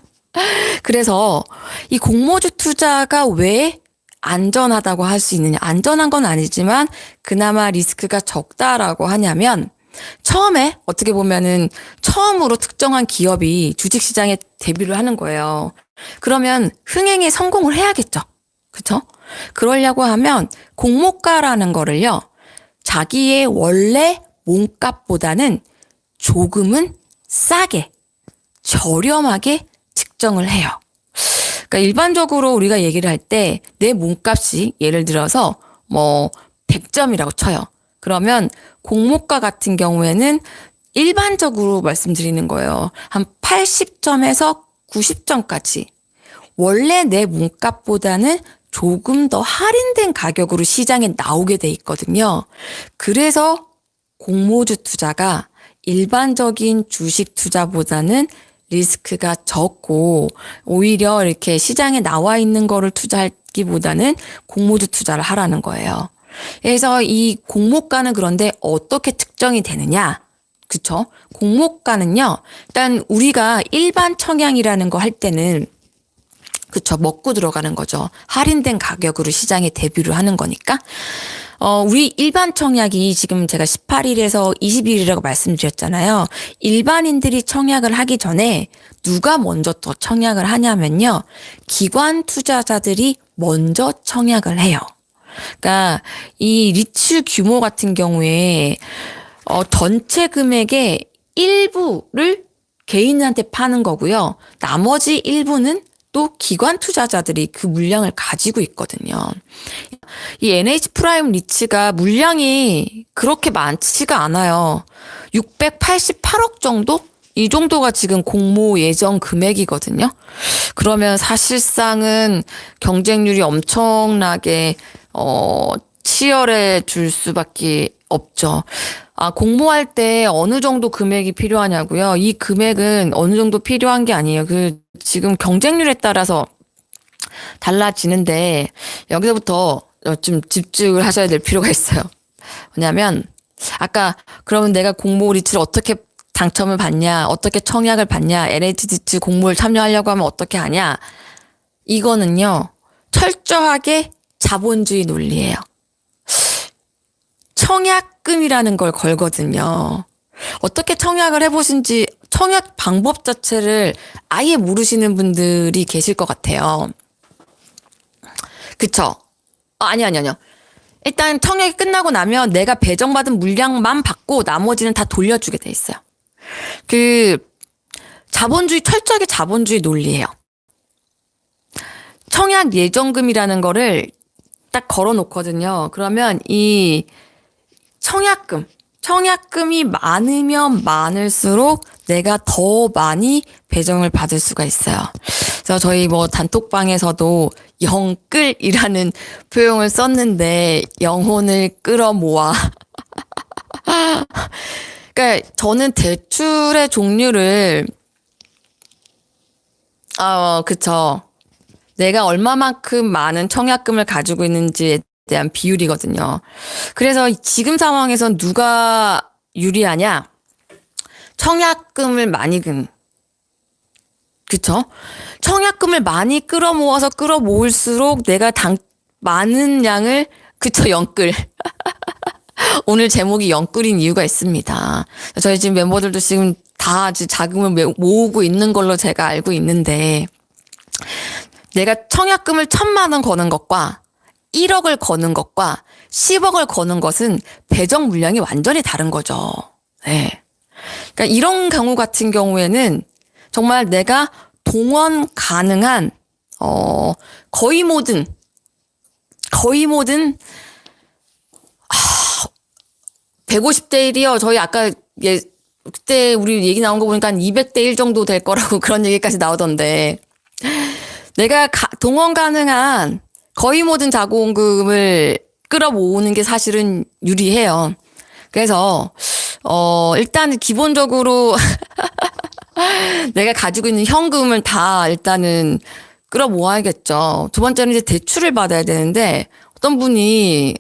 그래서 이 공모주 투자가 왜 안전하다고 할 수 있느냐. 안전한 건 아니지만 그나마 리스크가 적다라고 하냐면 처음에 어떻게 보면은 처음으로 특정한 기업이 주식시장에 데뷔를 하는 거예요. 그러면 흥행에 성공을 해야겠죠. 그쵸? 그러려고 하면 공모가라는 거를요. 자기의 원래 몸값보다는 조금은 싸게, 저렴하게 측정을 해요. 그러니까 일반적으로 우리가 얘기를 할 때 내 몸값이 예를 들어서 100점이라고 쳐요. 그러면 공모가 같은 경우에는 일반적으로 말씀드리는 거예요. 한 80점에서 90점까지 원래 내 몸값보다는 조금 더 할인된 가격으로 시장에 나오게 돼 있거든요. 그래서 공모주 투자가 일반적인 주식 투자보다는 리스크가 적고 오히려 이렇게 시장에 나와 있는 거를 투자하기보다는 공모주 투자를 하라는 거예요. 그래서 이 공모가는 그런데 어떻게 특정이 되느냐? 그쵸? 공모가는요, 일단 우리가 일반 청약이라는 거 할 때는 그쵸, 먹고 들어가는 거죠. 할인된 가격으로 시장에 데뷔를 하는 거니까. 우리 일반 청약이 지금 제가 18일에서 20일이라고 말씀드렸잖아요. 일반인들이 청약을 하기 전에 누가 먼저 더 청약을 하냐면요. 기관 투자자들이 먼저 청약을 해요. 그러니까 이 리츠 규모 같은 경우에 전체 금액의 일부를 개인한테 파는 거고요. 나머지 일부는 또 기관 투자자들이 그 물량을 가지고 있거든요. 이 NH 프라임 리츠가 물량이 그렇게 많지가 않아요. 688억 정도? 이 정도가 지금 공모 예정 금액이거든요. 그러면 사실상은 경쟁률이 엄청나게 치열해질 수밖에 없죠. 공모할 때 어느 정도 금액이 필요하냐고요? 이 금액은 어느 정도 필요한 게 아니에요. 지금 경쟁률에 따라서 달라지는데, 여기서부터 좀 집중을 하셔야 될 필요가 있어요. 왜냐면, 그러면 내가 공모 리츠를 어떻게 당첨을 받냐, 어떻게 청약을 받냐, LH 리츠 공모를 참여하려고 하면 어떻게 하냐, 이거는요, 철저하게 자본주의 논리예요. 청약금이라는 걸 걸거든요. 어떻게 청약을 해보신지 청약 방법 자체를 아예 모르시는 분들이 계실 것 같아요. 그쵸? 아니요. 일단 청약이 끝나고 나면 내가 배정받은 물량만 받고 나머지는 다 돌려주게 돼 있어요. 철저하게 자본주의 논리예요. 청약 예정금이라는 거를 딱 걸어 놓거든요. 그러면 이 청약금이 많으면 많을수록 내가 더 많이 배정을 받을 수가 있어요. 그래서 저희 단톡방에서도 영끌이라는 표현을 썼는데 영혼을 끌어모아. 그러니까 저는 대출의 종류를 그쵸. 내가 얼마만큼 많은 청약금을 가지고 있는지에 대한 비율이거든요. 그래서 지금 상황에선 누가 유리하냐? 청약금을 많이 그쵸? 청약금을 많이 끌어모아서 끌어모을수록 내가 많은 양을, 그쵸, 영끌. 오늘 제목이 영끌인 이유가 있습니다. 저희 지금 멤버들도 지금 다 자금을 모으고 있는 걸로 제가 알고 있는데, 내가 청약금을 1,000만 원 거는 것과 1억을 거는 것과 10억을 거는 것은 배정 물량이 완전히 다른 거죠. 네. 그러니까 이런 경우 같은 경우에는 정말 내가 동원 가능한 거의 모든 150대 1이요. 저희 아까 그때 우리 얘기 나온 거 보니까 한 200대 1 정도 될 거라고 그런 얘기까지 나오던데, 내가 동원 가능한 거의 모든 자본금을 끌어모으는 게 사실은 유리해요. 그래서, 일단은 기본적으로 내가 가지고 있는 현금을 다 일단은 끌어 모아야겠죠. 두 번째는 이제 대출을 받아야 되는데, 어떤 분이,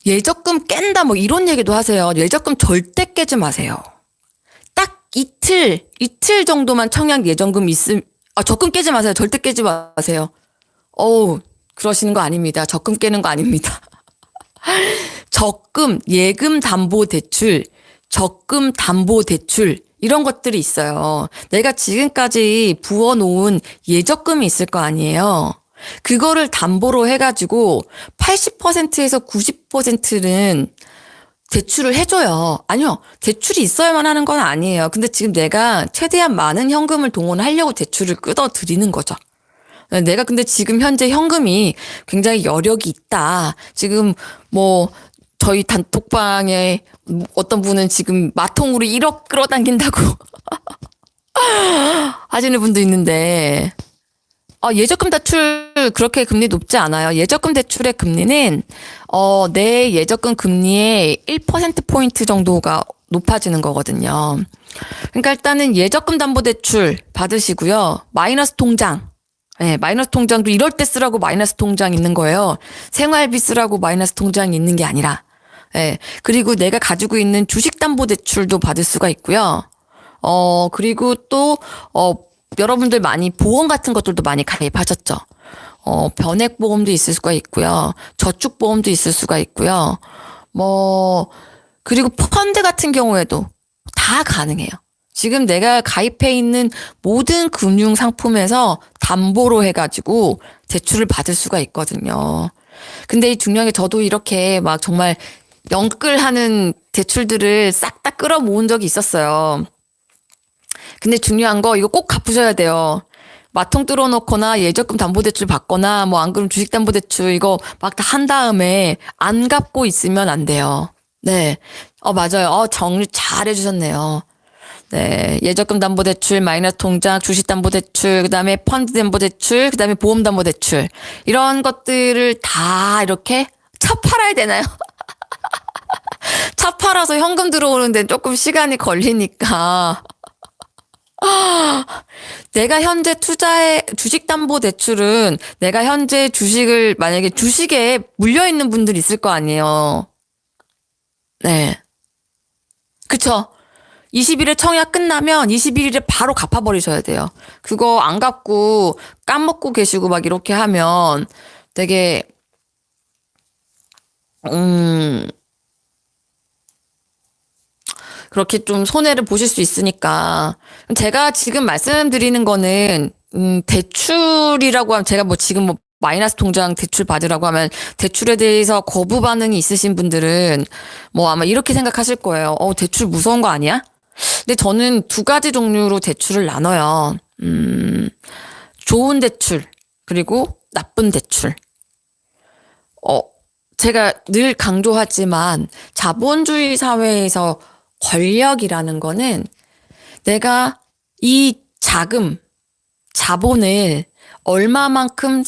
예적금 깬다 뭐 이런 얘기도 하세요. 예적금 절대 깨지 마세요. 딱 이틀 정도만 청약 예정금 적금 깨지 마세요. 절대 깨지 마세요. 그러시는 거 아닙니다. 적금 깨는 거 아닙니다. 예금 담보 대출, 적금 담보 대출, 이런 것들이 있어요. 내가 지금까지 부어놓은 예적금이 있을 거 아니에요. 그거를 담보로 해가지고 80%에서 90%는 대출을 해줘요. 아니요. 대출이 있어야만 하는 건 아니에요. 근데 지금 내가 최대한 많은 현금을 동원하려고 대출을 끌어들이는 거죠. 내가 근데 지금 현재 현금이 굉장히 여력이 있다. 지금 뭐 저희 단톡방에 어떤 분은 지금 마통으로 1억 끌어당긴다고 하시는 분도 있는데 예적금 대출 그렇게 금리 높지 않아요. 예적금 대출의 금리는 내 예적금 금리의 1%포인트 정도가 높아지는 거거든요. 그러니까 일단은 예적금 담보대출 받으시고요. 마이너스 통장. 네, 마이너스 통장도 이럴 때 쓰라고 마이너스 통장 있는 거예요. 생활비 쓰라고 마이너스 통장이 있는 게 아니라. 네, 그리고 내가 가지고 있는 주식담보대출도 받을 수가 있고요. 그리고 또, 여러분들 많이 보험 같은 것들도 많이 가입하셨죠. 변액보험도 있을 수가 있고요. 저축보험도 있을 수가 있고요. 그리고 펀드 같은 경우에도 다 가능해요. 지금 내가 가입해 있는 모든 금융 상품에서 담보로 해가지고 대출을 받을 수가 있거든요. 근데 이 중요한 게 저도 이렇게 막 정말 영끌하는 대출들을 싹 다 끌어모은 적이 있었어요. 근데 중요한 거 이거 꼭 갚으셔야 돼요. 마통 뚫어놓거나 예적금 담보대출 받거나 뭐 안 그러면 주식담보대출 이거 막 다 한 다음에 안 갚고 있으면 안 돼요. 네. 맞아요. 정리 잘 해주셨네요. 네. 예적금 담보대출, 마이너스 통장, 주식담보대출, 그 다음에 펀드 담보대출, 그 다음에 보험 담보대출. 이런 것들을 다 이렇게 차 팔아야 되나요? 차 팔아서 현금 들어오는데 조금 시간이 걸리니까. 내가 현재 주식담보대출은 내가 현재 주식을, 만약에 주식에 물려있는 분들 있을 거 아니에요. 네. 그쵸? 20일에 청약 끝나면 21일에 바로 갚아버리셔야 돼요. 그거 안 갚고 까먹고 계시고 막 이렇게 하면 되게, 그렇게 좀 손해를 보실 수 있으니까. 제가 지금 말씀드리는 거는, 대출이라고 하면 제가 뭐 지금 뭐 마이너스 통장 대출 받으라고 하면 대출에 대해서 거부 반응이 있으신 분들은 뭐 아마 이렇게 생각하실 거예요. 대출 무서운 거 아니야? 근데 저는 두 가지 종류로 대출을 나눠요. 좋은 대출, 그리고 나쁜 대출. 제가 늘 강조하지만 자본주의 사회에서 권력이라는 거는 내가 이 자본을 얼마만큼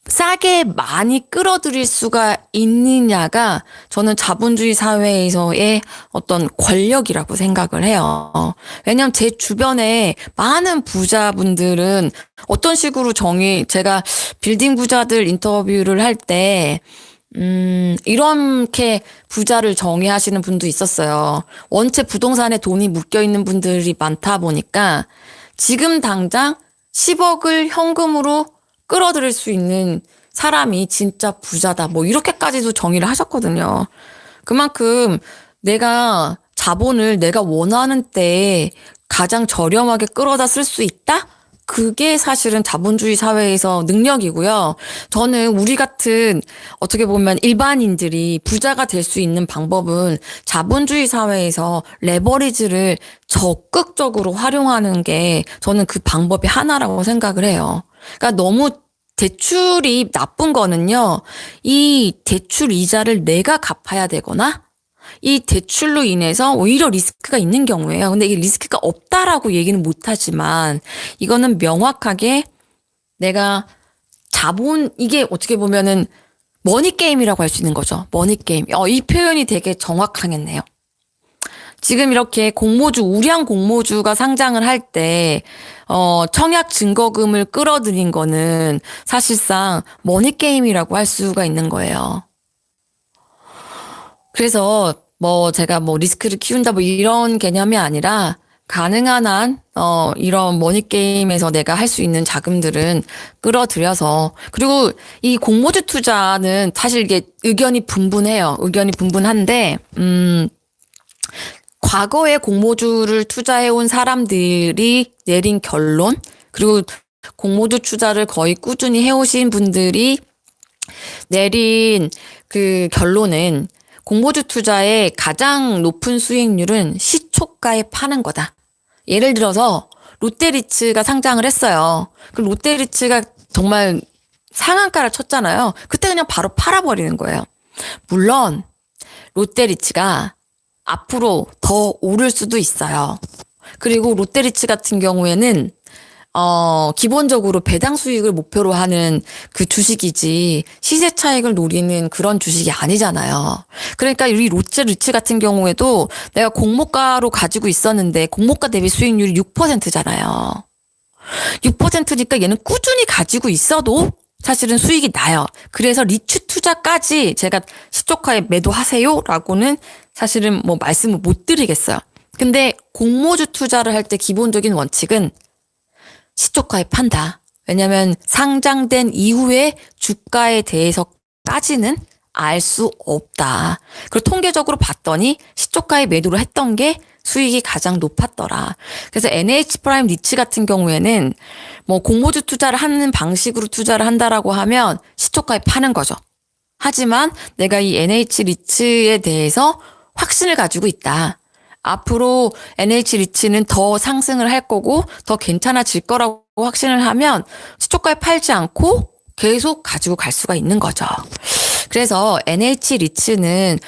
싸게 많이 끌어들일 수가 있느냐가 저는 자본주의 사회에서의 어떤 권력이라고 생각을 해요. 왜냐하면 제 주변에 많은 부자분들은 어떤 식으로 제가 빌딩 부자들 인터뷰를 할 때, 이렇게 부자를 정의하시는 분도 있었어요. 원체 부동산에 돈이 묶여 있는 분들이 많다 보니까 지금 당장 10억을 현금으로 끌어들일 수 있는 사람이 진짜 부자다. 뭐 이렇게까지도 정의를 하셨거든요. 그만큼 내가 자본을 내가 원하는 때에 가장 저렴하게 끌어다 쓸 수 있다? 그게 사실은 자본주의 사회에서 능력이고요. 저는 우리 같은 어떻게 보면 일반인들이 부자가 될 수 있는 방법은 자본주의 사회에서 레버리지를 적극적으로 활용하는 게 저는 그 방법이 하나라고 생각을 해요. 그러니까 너무 대출이 나쁜 거는요. 이 대출 이자를 내가 갚아야 되거나 이 대출로 인해서 오히려 리스크가 있는 경우예요. 근데 이게 리스크가 없다라고 얘기는 못하지만 이거는 명확하게 내가 이게 어떻게 보면은 머니게임이라고 할 수 있는 거죠. 머니게임. 이 표현이 되게 정확하겠네요. 지금 이렇게 공모주, 우량 공모주가 상장을 할 때, 청약 증거금을 끌어들인 거는 사실상 머니게임이라고 할 수가 있는 거예요. 그래서 제가 리스크를 키운다 이런 개념이 아니라 가능한 한, 이런 머니게임에서 내가 할 수 있는 자금들은 끌어들여서, 그리고 이 공모주 투자는 사실 이게 의견이 분분해요. 의견이 분분한데, 과거에 공모주를 투자해온 사람들이 내린 결론, 그리고 공모주 투자를 거의 꾸준히 해오신 분들이 내린 그 결론은 공모주 투자의 가장 높은 수익률은 시초가에 파는 거다. 예를 들어서 롯데리츠가 상장을 했어요. 그 롯데리츠가 정말 상한가를 쳤잖아요. 그때 그냥 바로 팔아버리는 거예요. 물론 롯데리츠가 앞으로 더 오를 수도 있어요. 그리고 롯데리츠 같은 경우에는 기본적으로 배당 수익을 목표로 하는 그 주식이지 시세 차익을 노리는 그런 주식이 아니잖아요. 그러니까 이 롯데리츠 같은 경우에도 내가 공모가로 가지고 있었는데 공모가 대비 수익률이 6%잖아요. 6%니까 얘는 꾸준히 가지고 있어도 사실은 수익이 나요. 그래서 리츠 투자까지 제가 시초가에 매도하세요라고는 사실은 말씀을 못 드리겠어요. 근데 공모주 투자를 할 때 기본적인 원칙은 시초가에 판다. 왜냐면 상장된 이후에 주가에 대해서까지는 알 수 없다. 그리고 통계적으로 봤더니 시초가에 매도를 했던 게 수익이 가장 높았더라. 그래서 NH프라임 리츠 같은 경우에는 공모주 투자를 하는 방식으로 투자를 한다라고 하면 시초가에 파는 거죠. 하지만 내가 이 NH 리츠에 대해서 확신을 가지고 있다. 앞으로 NH 리츠는 더 상승을 할 거고 더 괜찮아질 거라고 확신을 하면 시초가에 팔지 않고 계속 가지고 갈 수가 있는 거죠. 그래서 NH 리츠는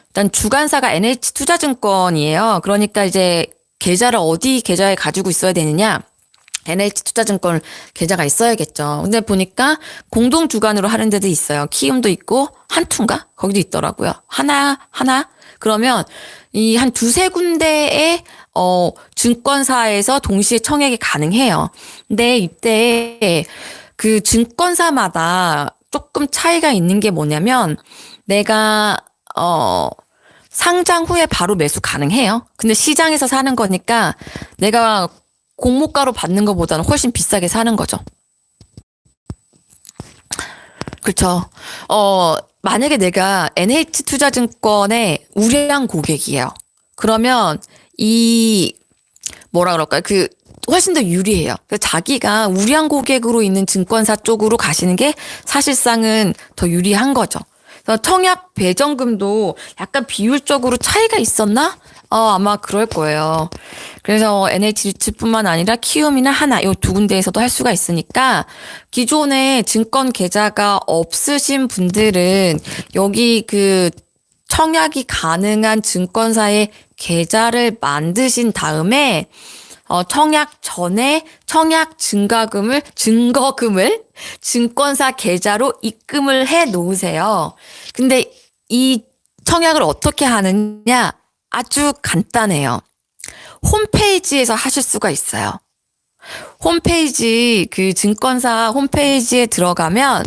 일단 주관사가 NH투자증권이에요. 그러니까 이제 계좌를 어디 계좌에 가지고 있어야 되느냐? NH투자증권 계좌가 있어야겠죠. 근데 보니까 공동 주관으로 하는 데도 있어요. 키움도 있고 한투인가? 거기도 있더라고요. 하나. 그러면 이 한 두세 군데의 증권사에서 동시에 청약이 가능해요. 근데 이때 그 증권사마다 조금 차이가 있는 게 뭐냐면 내가 상장 후에 바로 매수 가능해요. 근데 시장에서 사는 거니까 내가 공모가로 받는 것보다는 훨씬 비싸게 사는 거죠. 그렇죠. 만약에 내가 NH투자증권의 우량 고객이에요. 그러면 훨씬 더 유리해요. 자기가 우량 고객으로 있는 증권사 쪽으로 가시는 게 사실상은 더 유리한 거죠. 그래서 청약 배정금도 약간 비율적으로 차이가 있었나? 아마 그럴 거예요. 그래서 NH리츠뿐만 아니라 키움이나 하나 이 두 군데에서도 할 수가 있으니까 기존에 증권 계좌가 없으신 분들은 여기 그 청약이 가능한 증권사의 계좌를 만드신 다음에 청약 전에 청약 증거금을 증권사 계좌로 입금을 해 놓으세요. 근데 이 청약을 어떻게 하느냐? 아주 간단해요. 홈페이지에서 하실 수가 있어요. 홈페이지, 그 증권사 홈페이지에 들어가면,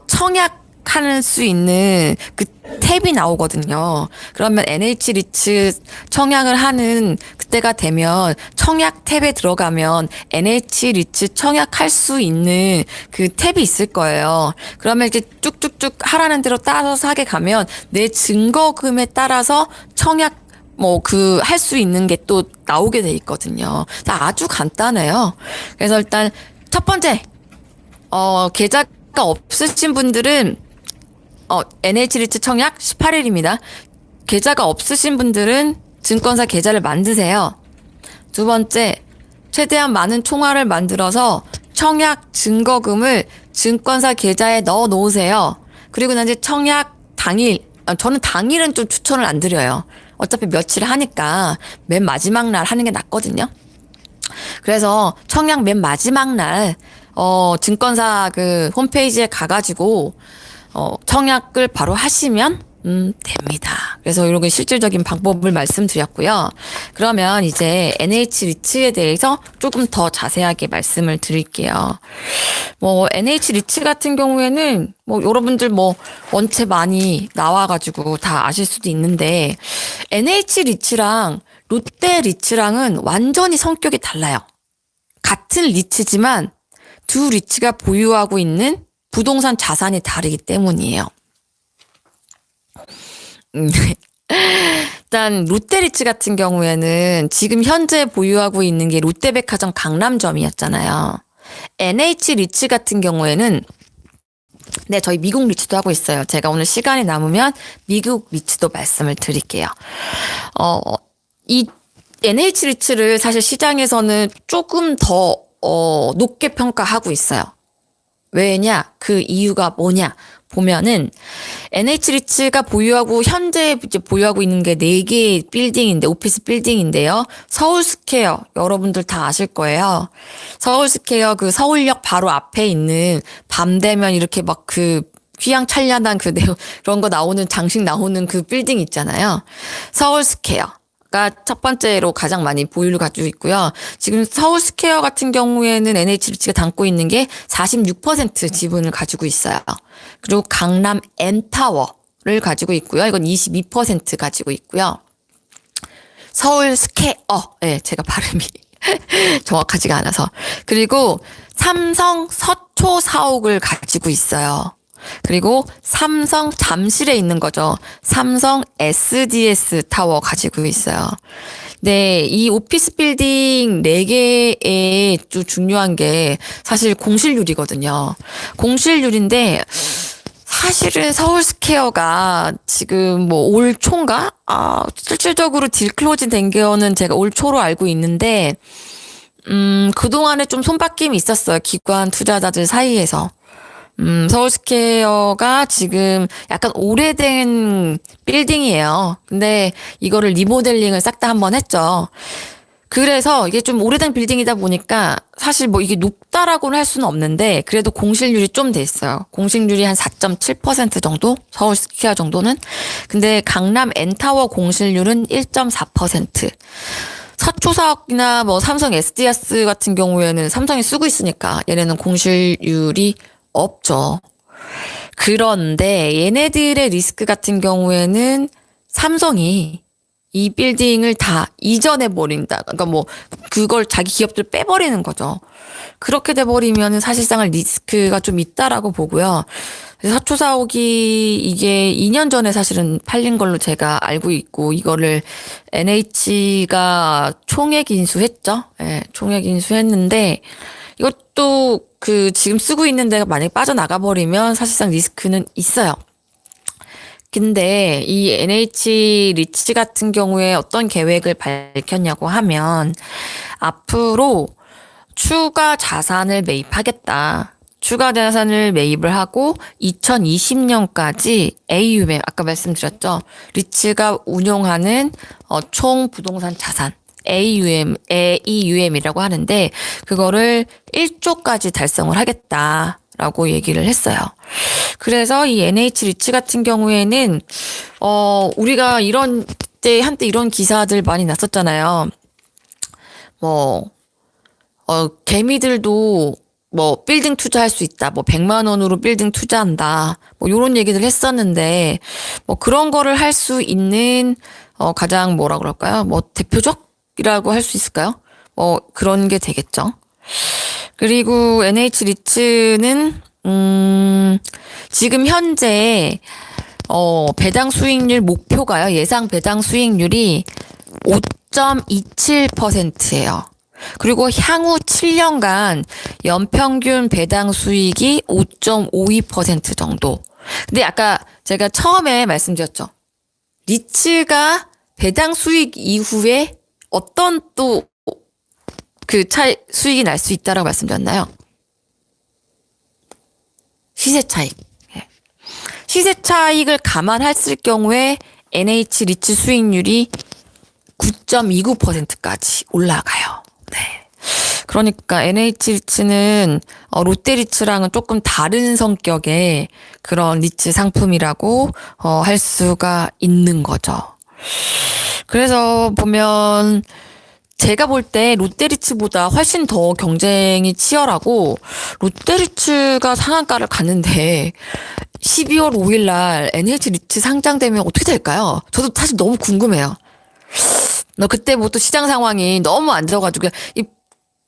청약할 수 있는 그 탭이 나오거든요. 그러면 NH리츠 청약을 하는 그때가 되면 청약 탭에 들어가면 NH리츠 청약할 수 있는 그 탭이 있을 거예요. 그러면 이렇게 쭉쭉쭉 하라는 대로 따라서 하게 가면 내 증거금에 따라서 청약 할 수 있는 게 또 나오게 돼 있거든요. 아주 간단해요. 그래서 일단 첫 번째, 계좌가 없으신 분들은 NH리츠 청약 18일입니다. 계좌가 없으신 분들은 증권사 계좌를 만드세요. 두 번째, 최대한 많은 총알을 만들어서 청약 증거금을 증권사 계좌에 넣어 놓으세요. 그리고 난 이제 청약 당일, 저는 당일은 좀 추천을 안 드려요. 어차피 며칠 하니까 맨 마지막 날 하는 게 낫거든요. 그래서 청약 맨 마지막 날 증권사 그 홈페이지에 가가지고 청약을 바로 하시면 됩니다. 그래서 이렇게 실질적인 방법을 말씀드렸고요. 그러면 이제 NH 리츠에 대해서 조금 더 자세하게 말씀을 드릴게요. NH 리츠 같은 경우에는 여러분들 원체 많이 나와가지고 다 아실 수도 있는데, NH 리츠랑 롯데 리츠랑은 완전히 성격이 달라요. 같은 리츠지만 두 리츠가 보유하고 있는 부동산 자산이 다르기 때문이에요. 일단 롯데리츠 같은 경우에는 지금 현재 보유하고 있는 게 롯데백화점 강남점이었잖아요. NH리츠 같은 경우에는 네, 저희 미국 리츠도 하고 있어요. 제가 오늘 시간이 남으면 미국 리츠도 말씀을 드릴게요. 이 NH리츠를 사실 시장에서는 조금 더 높게 평가하고 있어요. 왜냐? 그 이유가 뭐냐? 보면은 NH리츠가 현재 이제 보유하고 있는 게 4개의 빌딩인데, 오피스 빌딩인데요. 서울스퀘어 여러분들 다 아실 거예요. 서울스퀘어 그 서울역 바로 앞에 있는 밤 되면 이렇게 막 그 휘황찬란한 그런 거 나오는 장식 나오는 그 빌딩 있잖아요. 서울스퀘어. 첫 번째로 가장 많이 보유를 가지고 있고요. 지금 서울스퀘어 같은 경우에는 NH리츠가 담고 있는 게 46% 지분을 가지고 있어요. 그리고 강남 N타워를 가지고 있고요. 이건 22% 가지고 있고요. 서울스퀘어, 네, 제가 발음이 정확하지가 않아서. 그리고 삼성 서초 사옥을 가지고 있어요. 그리고 삼성 잠실에 있는 거죠. 삼성 SDS 타워 가지고 있어요. 네, 이 오피스 빌딩 4개에 좀 중요한 게 사실 공실률이거든요. 공실률인데 사실은 서울스퀘어가 지금 올 초인가? 실질적으로 딜 클로징 된 거는 제가 올 초로 알고 있는데 그동안에 좀 손바뀜이 있었어요. 기관 투자자들 사이에서. 서울스퀘어가 지금 약간 오래된 빌딩이에요. 근데 이거를 리모델링을 싹 다 한번 했죠. 그래서 이게 좀 오래된 빌딩이다 보니까 사실 이게 높다라고는 할 수는 없는데 그래도 공실률이 좀 돼 있어요. 공실률이 한 4.7% 정도? 서울스퀘어 정도는. 근데 강남 N타워 공실률은 1.4%. 서초사옥이나 삼성 SDS 같은 경우에는 삼성이 쓰고 있으니까 얘네는 공실률이 없죠. 그런데 얘네들의 리스크 같은 경우에는 삼성이 이 빌딩을 다 이전해 버린다. 그러니까 그걸 자기 기업들 빼버리는 거죠. 그렇게 돼버리면 사실상은 리스크가 좀 있다라고 보고요. 서초사옥이 이게 2년 전에 사실은 팔린 걸로 제가 알고 있고, 이거를 NH가 총액 인수했죠. 네, 총액 인수했는데, 이것도 지금 쓰고 있는 데가 만약에 빠져나가 버리면 사실상 리스크는 있어요. 근데 이 NH 리츠 같은 경우에 어떤 계획을 밝혔냐고 하면 앞으로 추가 자산을 매입하겠다. 추가 자산을 매입을 하고 2020년까지 AUM, 아까 말씀드렸죠. 리츠가 운용하는 총 부동산 자산. AUM이라고 하는데 그거를 1조까지 달성을 하겠다라고 얘기를 했어요. 그래서 이 NH리츠 같은 경우에는 우리가 한때 이런 기사들 많이 났었잖아요. 개미들도 빌딩 투자할 수 있다. 100만 원으로 빌딩 투자한다. 요런 얘기들 했었는데 그런 거를 할 수 있는 가장 뭐라 그럴까요? 대표적 이라고 할 수 있을까요? 그런 게 되겠죠. 그리고 NH리츠는 지금 현재 배당 수익률 목표가요. 예상 배당 수익률이 5.27%예요. 그리고 향후 7년간 연평균 배당 수익이 5.52% 정도. 근데 아까 제가 처음에 말씀드렸죠. 리츠가 배당 수익 이후에 어떤 또 수익이 날 수 있다라고 말씀드렸나요? 시세 차익. 시세 차익을 감안했을 경우에 NH리츠 수익률이 9.29%까지 올라가요. 네. 그러니까 NH리츠는 롯데리츠랑은 조금 다른 성격의 그런 리츠 상품이라고 할 수가 있는 거죠. 그래서 보면 제가 볼 때 롯데리츠보다 훨씬 더 경쟁이 치열하고 롯데리츠가 상한가를 갔는데 12월 5일 날 NH리츠 상장되면 어떻게 될까요? 저도 사실 너무 궁금해요. 그때 뭐 또 시장 상황이 너무 안 좋아가지고 이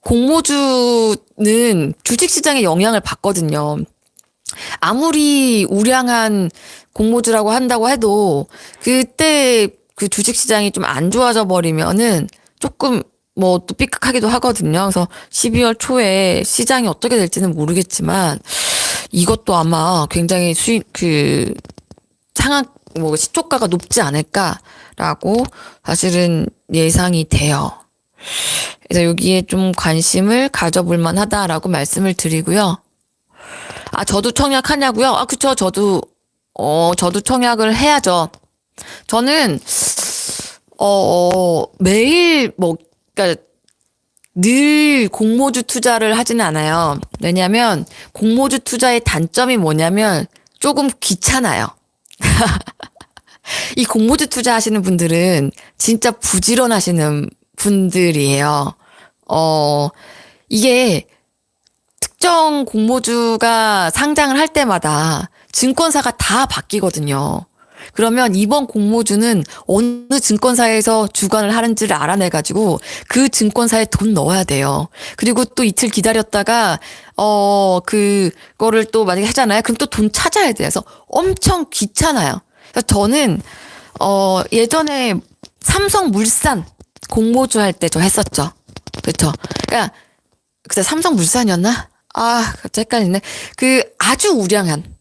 공모주는 주식시장에 영향을 받거든요. 아무리 우량한 공모주라고 한다고 해도 그때 그 주식시장이 좀 안 좋아져 버리면은 조금 뭐 또 삐끗하기도 하거든요. 그래서 12월 초에 시장이 어떻게 될지는 모르겠지만 이것도 아마 굉장히 상한 뭐 시초가가 높지 않을까라고 사실은 예상이 돼요. 그래서 여기에 좀 관심을 가져볼 만하다라고 말씀을 드리고요. 저도 청약하냐고요? 그쵸. 저도 청약을 해야죠. 저는, 매일, 그니까, 늘 공모주 투자를 하지는 않아요. 왜냐면, 공모주 투자의 단점이 뭐냐면, 조금 귀찮아요. 이 공모주 투자하시는 분들은 진짜 부지런하시는 분들이에요. 이게 특정 공모주가 상장을 할 때마다 증권사가 다 바뀌거든요. 그러면 이번 공모주는 어느 증권사에서 주관을 하는지를 알아내가지고 그 증권사에 돈 넣어야 돼요. 그리고 또 이틀 기다렸다가, 그거를 또 만약에 하잖아요. 그럼 또 돈 찾아야 돼요. 그래서 엄청 귀찮아요. 그래서 저는, 예전에 삼성물산 공모주 할 때 저 했었죠. 그쵸. 그니까, 그때 삼성물산이었나? 갑자기 헷갈리네. 아주 우량한.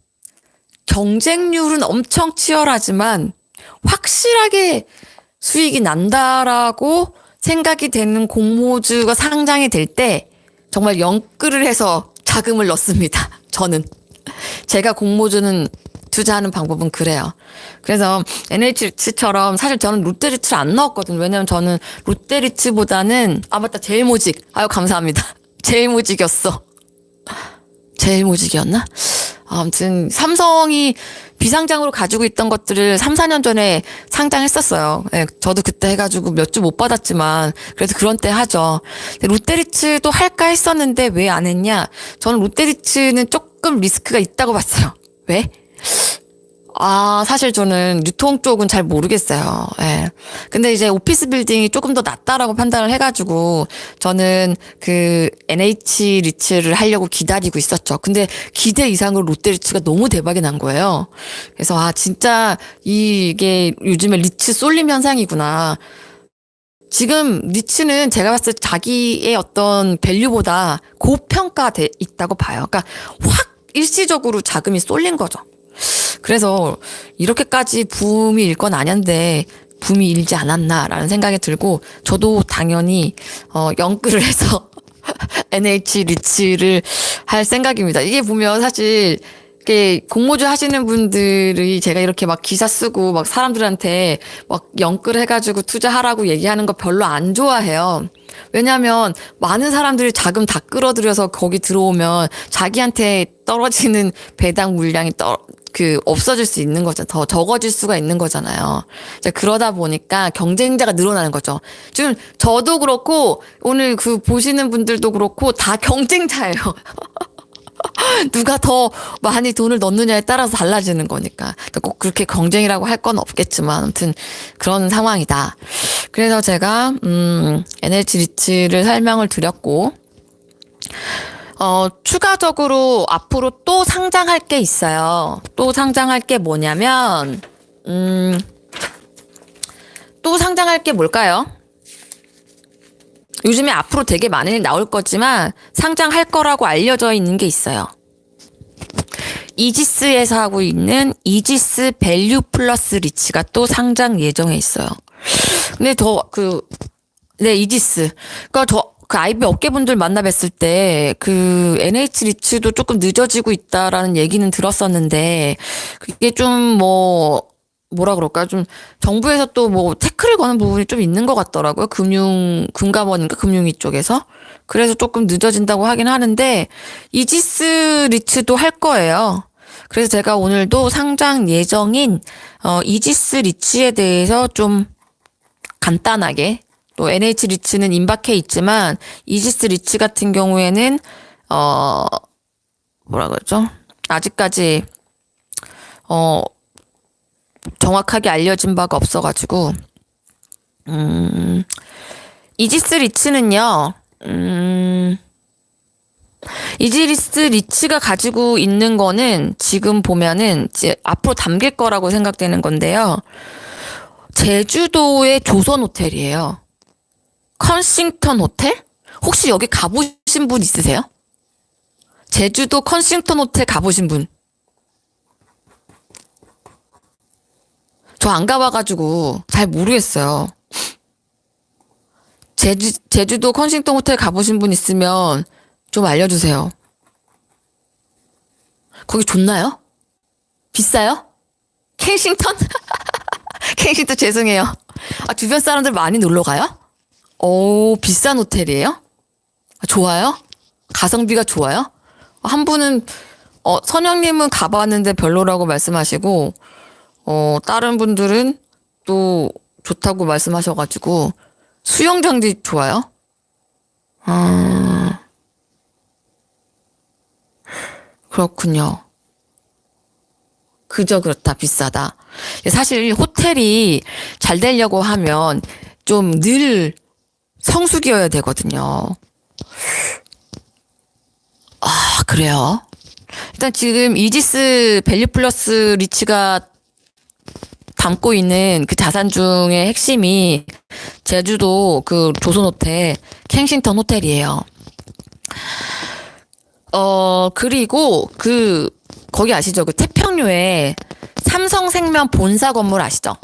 경쟁률은 엄청 치열하지만 확실하게 수익이 난다라고 생각이 되는 공모주가 상장이 될 때 정말 영끌을 해서 자금을 넣습니다. 저는. 제가 공모주는 투자하는 방법은 그래요. 그래서 NH리츠처럼 사실 저는 롯데리츠를 안 넣었거든요. 왜냐면 저는 롯데리츠보다는 맞다. 제일모직. 감사합니다. 제일모직이었어. 제일모직이었나? 아무튼 삼성이 비상장으로 가지고 있던 것들을 3, 4년 전에 상장했었어요. 네, 저도 그때 해가지고 몇 주 못 받았지만 그래도 그런 때 하죠. 롯데리츠도 할까 했었는데 왜 안 했냐? 저는 롯데리츠는 조금 리스크가 있다고 봤어요. 왜? 사실 저는 유통 쪽은 잘 모르겠어요. 예. 근데 이제 오피스 빌딩이 조금 더 낫다라고 판단을 해가지고 저는 NH 리츠를 하려고 기다리고 있었죠. 근데 기대 이상으로 롯데 리츠가 너무 대박이 난 거예요. 그래서 진짜 이게 요즘에 리츠 쏠림 현상이구나. 지금 리츠는 제가 봤을 때 자기의 어떤 밸류보다 고평가돼 있다고 봐요. 그러니까 확 일시적으로 자금이 쏠린 거죠. 그래서 이렇게까지 붐이 일 건 아닌데 붐이 일지 않았나라는 생각이 들고 저도 당연히 영끌을 해서 NH 리츠를 할 생각입니다. 이게 보면 사실 이게 공모주 하시는 분들이 제가 이렇게 막 기사 쓰고 막 사람들한테 막 영끌 해가지고 투자하라고 얘기하는 거 별로 안 좋아해요. 왜냐면 많은 사람들이 자금 다 끌어들여서 거기 들어오면 자기한테 떨어지는 배당 물량이 없어질 수 있는 거죠. 더 적어질 수가 있는 거잖아요. 이제 그러다 보니까 경쟁자가 늘어나는 거죠. 지금 저도 그렇고 오늘 보시는 분들도 그렇고 다 경쟁자예요. 누가 더 많이 돈을 넣느냐에 따라서 달라지는 거니까. 꼭 그렇게 경쟁이라고 할 건 없겠지만 아무튼 그런 상황이다. 그래서 제가 NH 리츠를 설명을 드렸고 추가적으로 앞으로 또 상장할 게 있어요. 또 상장할 게 뭐냐면 또 상장할 게 뭘까요? 요즘에 앞으로 되게 많은 일 나올 거지만 상장할 거라고 알려져 있는 게 있어요. 이지스에서 하고 있는 이지스 밸류 플러스 리츠가 또 상장 예정에 있어요. 근데 이지스. 그러니까 IB 업계분들 만나 뵀을 때 NH 리츠도 조금 늦어지고 있다라는 얘기는 들었었는데 그게 좀 뭐라 그럴까요? 좀 정부에서 또 뭐 태클을 거는 부분이 좀 있는 것 같더라고요. 금감원인가 금융위 쪽에서. 그래서 조금 늦어진다고 하긴 하는데 이지스 리츠도 할 거예요. 그래서 제가 오늘도 상장 예정인 이지스 리츠에 대해서 좀 간단하게, 또 NH 리츠는 임박해 있지만 이지스 리츠 같은 경우에는 뭐라 그러죠? 아직까지 정확하게 알려진 바가 없어가지고 이지스 리츠는요. 이지스 리츠가 가지고 있는 거는 지금 보면은 이제 앞으로 담길 거라고 생각되는 건데요. 제주도의 조선 호텔이에요. 컨싱턴 호텔? 혹시 여기 가보신 분 있으세요? 제주도 컨싱턴 호텔 가보신 분? 저 안 가봐가지고 잘 모르겠어요. 제주도 컨싱턴 호텔 가보신 분 있으면 좀 알려주세요. 거기 좋나요? 비싸요? 켄싱턴? 켄싱턴 죄송해요. 아, 주변 사람들 많이 놀러 가요? 오, 비싼 호텔이에요? 아, 좋아요? 가성비가 좋아요? 한 분은, 선영님은 가봤는데 별로라고 말씀하시고, 다른 분들은 또 좋다고 말씀하셔가지고, 수영장도 좋아요? 아, 그렇군요. 그저 그렇다, 비싸다. 사실 호텔이 잘 되려고 하면 좀 늘 성수기여야 되거든요. 아, 그래요? 일단 지금 이지스 밸류 플러스 리츠가 담고 있는 그 자산 중에 핵심이 제주도 그 조선 호텔, 켄싱턴 호텔이에요. 그리고 거기 아시죠? 그 태평로에 삼성생명 본사 건물 아시죠?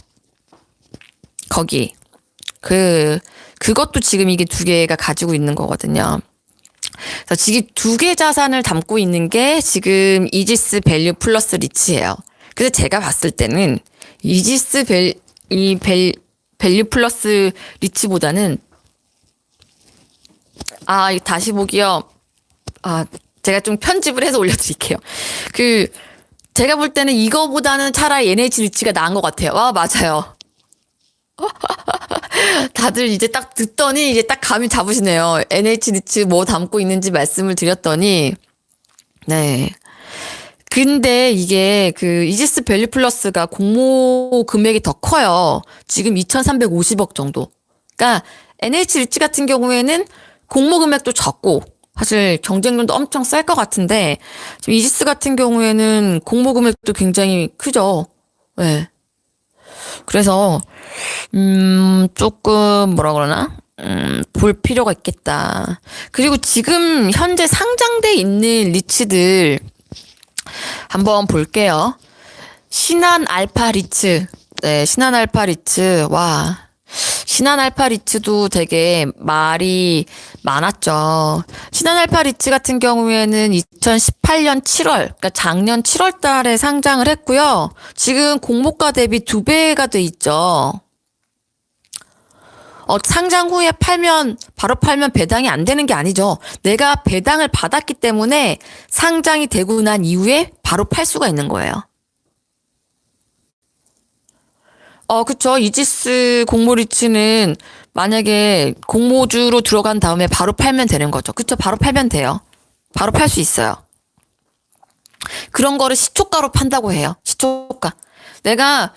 거기. 그것도 지금 이게 두 개가 가지고 있는 거거든요. 그래서 지금 두 개 자산을 담고 있는 게 지금 이지스 밸류 플러스 리츠예요. 그래서 제가 봤을 때는 이지스 밸류 플러스 리츠보다는, 다시 보기요. 제가 좀 편집을 해서 올려드릴게요. 제가 볼 때는 이거보다는 차라리 NH 리츠가 나은 것 같아요. 맞아요. 다들 이제 딱 듣더니 이제 딱 감이 잡으시네요. NH 리츠 뭐 담고 있는지 말씀을 드렸더니, 네. 근데 이게 이지스 밸류 플러스가 공모 금액이 더 커요. 지금 2,350억 정도. 그러니까 NH 리츠 같은 경우에는 공모 금액도 적고, 사실 경쟁률도 엄청 셀 것 같은데, 지금 이지스 같은 경우에는 공모 금액도 굉장히 크죠. 네. 그래서 조금 뭐라 그러나? 볼 필요가 있겠다. 그리고 지금 현재 상장돼 있는 리츠들 한번 볼게요. 신한 알파 리츠. 네, 신한 알파 리츠. 와. 신한 알파 리츠도 되게 말이 많았죠. 신한 알파 리츠 같은 경우에는 2018년 7월, 그러니까 작년 7월 달에 상장을 했고요. 지금 공모가 대비 2배가 돼 있죠. 상장 후에 바로 팔면 배당이 안 되는 게 아니죠. 내가 배당을 받았기 때문에 상장이 되고 난 이후에 바로 팔 수가 있는 거예요. 그쵸. 이지스 공모 리츠는 만약에 공모주로 들어간 다음에 바로 팔면 되는 거죠. 그쵸. 바로 팔면 돼요. 바로 팔 수 있어요. 그런 거를 시초가로 판다고 해요. 시초가. 내가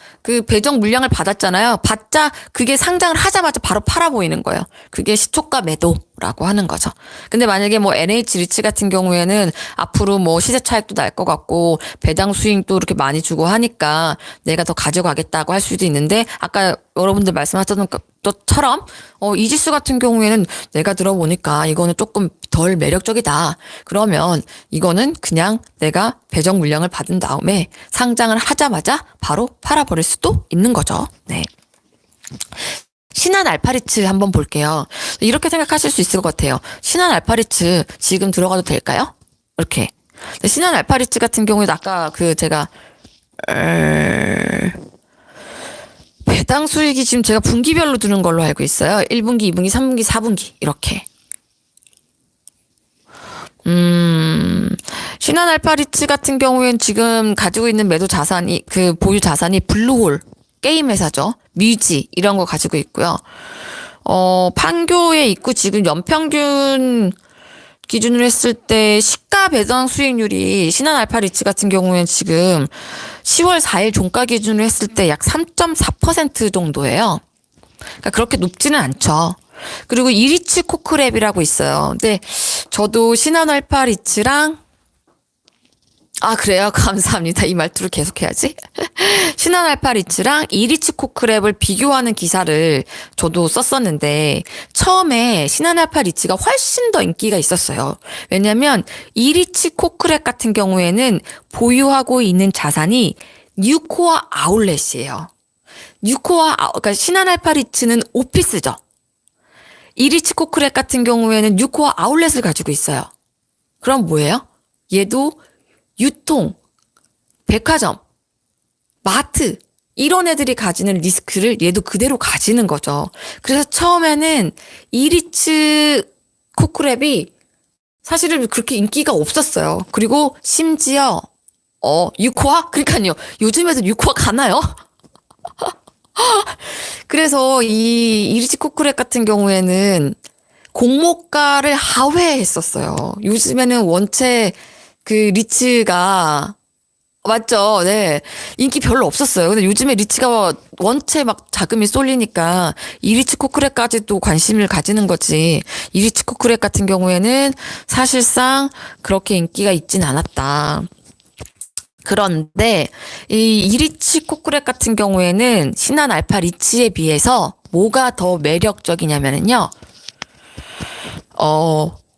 배정 물량을 받았잖아요. 받자 그게 상장을 하자마자 바로 팔아 보이는 거예요. 그게 시초가 매도라고 하는 거죠. 근데 만약에 뭐 NH 리츠 같은 경우에는 앞으로 뭐 시세 차익도 날 것 같고 배당 수익도 이렇게 많이 주고 하니까 내가 더 가져가겠다고 할 수도 있는데, 아까 여러분들 말씀하셨던 것처럼 이지스 같은 경우에는 내가 들어보니까 이거는 조금 덜 매력적이다. 그러면 이거는 그냥 내가 배정 물량을 받은 다음에 상장을 하자마자 바로 팔아버릴 수도 있는 거죠. 네. 신한 알파리츠 한번 볼게요. 이렇게 생각하실 수 있을 것 같아요. 신한 알파리츠 지금 들어가도 될까요? 이렇게. 신한 알파리츠 같은 경우에도 아까 제가 배당 수익이 지금 제가 분기별로 두는 걸로 알고 있어요. 1분기, 2분기, 3분기, 4분기 이렇게. 신한 알파리츠 같은 경우엔 지금 가지고 있는 매도 자산이 그 보유 자산이 블루홀 게임 회사죠. 뮤지 이런 거 가지고 있고요. 판교에 있고 지금 연평균 기준으로 했을 때 시가 배당 수익률이 신한 알파리츠 같은 경우엔 지금 10월 4일 종가 기준으로 했을 때 약 3.4% 정도예요. 그러니까 그렇게 높지는 않죠. 그리고 이리치 코크랩이라고 있어요. 근데 저도 신한 알파리츠랑 그래요? 감사합니다. 이 말투를 계속해야지. 신한 알파리츠랑 이리치 코크랩을 비교하는 기사를 저도 썼었는데 처음에 신한 알파리츠가 훨씬 더 인기가 있었어요. 왜냐면 이리치 코크랩 같은 경우에는 보유하고 있는 자산이 뉴코어 아울렛이에요. 그러니까 신한 알파리츠는 오피스죠. 이리치 코크랩 같은 경우에는 뉴코어 아울렛을 가지고 있어요. 그럼 뭐예요? 얘도 유통, 백화점, 마트 이런 애들이 가지는 리스크를 얘도 그대로 가지는 거죠. 그래서 처음에는 이리치 코크랩이 사실은 그렇게 인기가 없었어요. 그리고 심지어 유코아? 그러니까요. 요즘에도 유코아 가나요? 그래서 이 이리치 코크랩 같은 경우에는 공모가를 하회했었어요. 요즘에는 원체 그 리츠가 맞죠? 네. 인기 별로 없었어요. 근데 요즘에 리츠가 원체 막 자금이 쏠리니까 이리치 코크랩까지도 관심을 가지는 거지. 이리치 코크랩 같은 경우에는 사실상 그렇게 인기가 있진 않았다. 그런데 이 이리치 코크랩 같은 경우에는 신한 알파 리치에 비해서 뭐가 더 매력적이냐면요.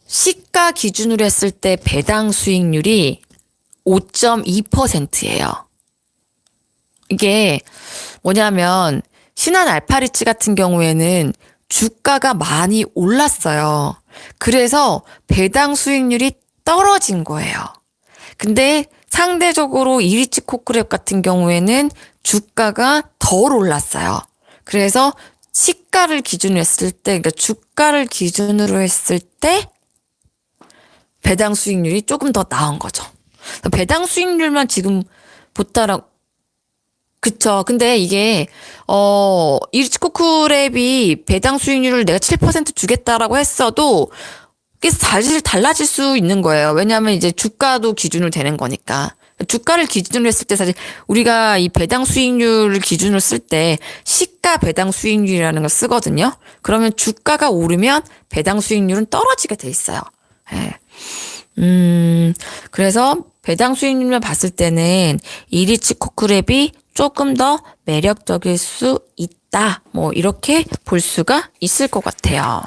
시가 기준으로 했을 때 배당 수익률이 5.2%예요. 이게 뭐냐면 신한 알파리츠 같은 경우에는 주가가 많이 올랐어요. 그래서 배당 수익률이 떨어진 거예요. 근데 상대적으로 이리치 코크랩 같은 경우에는 주가가 덜 올랐어요. 그래서 시가를 기준으로 했을 때, 그러니까 주가를 기준으로 했을 때 배당 수익률이 조금 더 나은 거죠. 배당 수익률만 지금 보따라 그쵸. 근데 이게 이리치 코크랩이 배당 수익률을 내가 7% 주겠다라고 했어도 이게 사실 달라질 수 있는 거예요. 왜냐하면 이제 주가도 기준으로 되는 거니까. 주가를 기준으로 했을 때 사실 우리가 이 배당 수익률을 기준으로 쓸 때 시가 배당 수익률이라는 걸 쓰거든요. 그러면 주가가 오르면 배당 수익률은 떨어지게 돼 있어요. 예. 그래서 배당 수익률만 봤을 때는 이리치 코크랩이 조금 더 매력적일 수 있다. 뭐 이렇게 볼 수가 있을 것 같아요.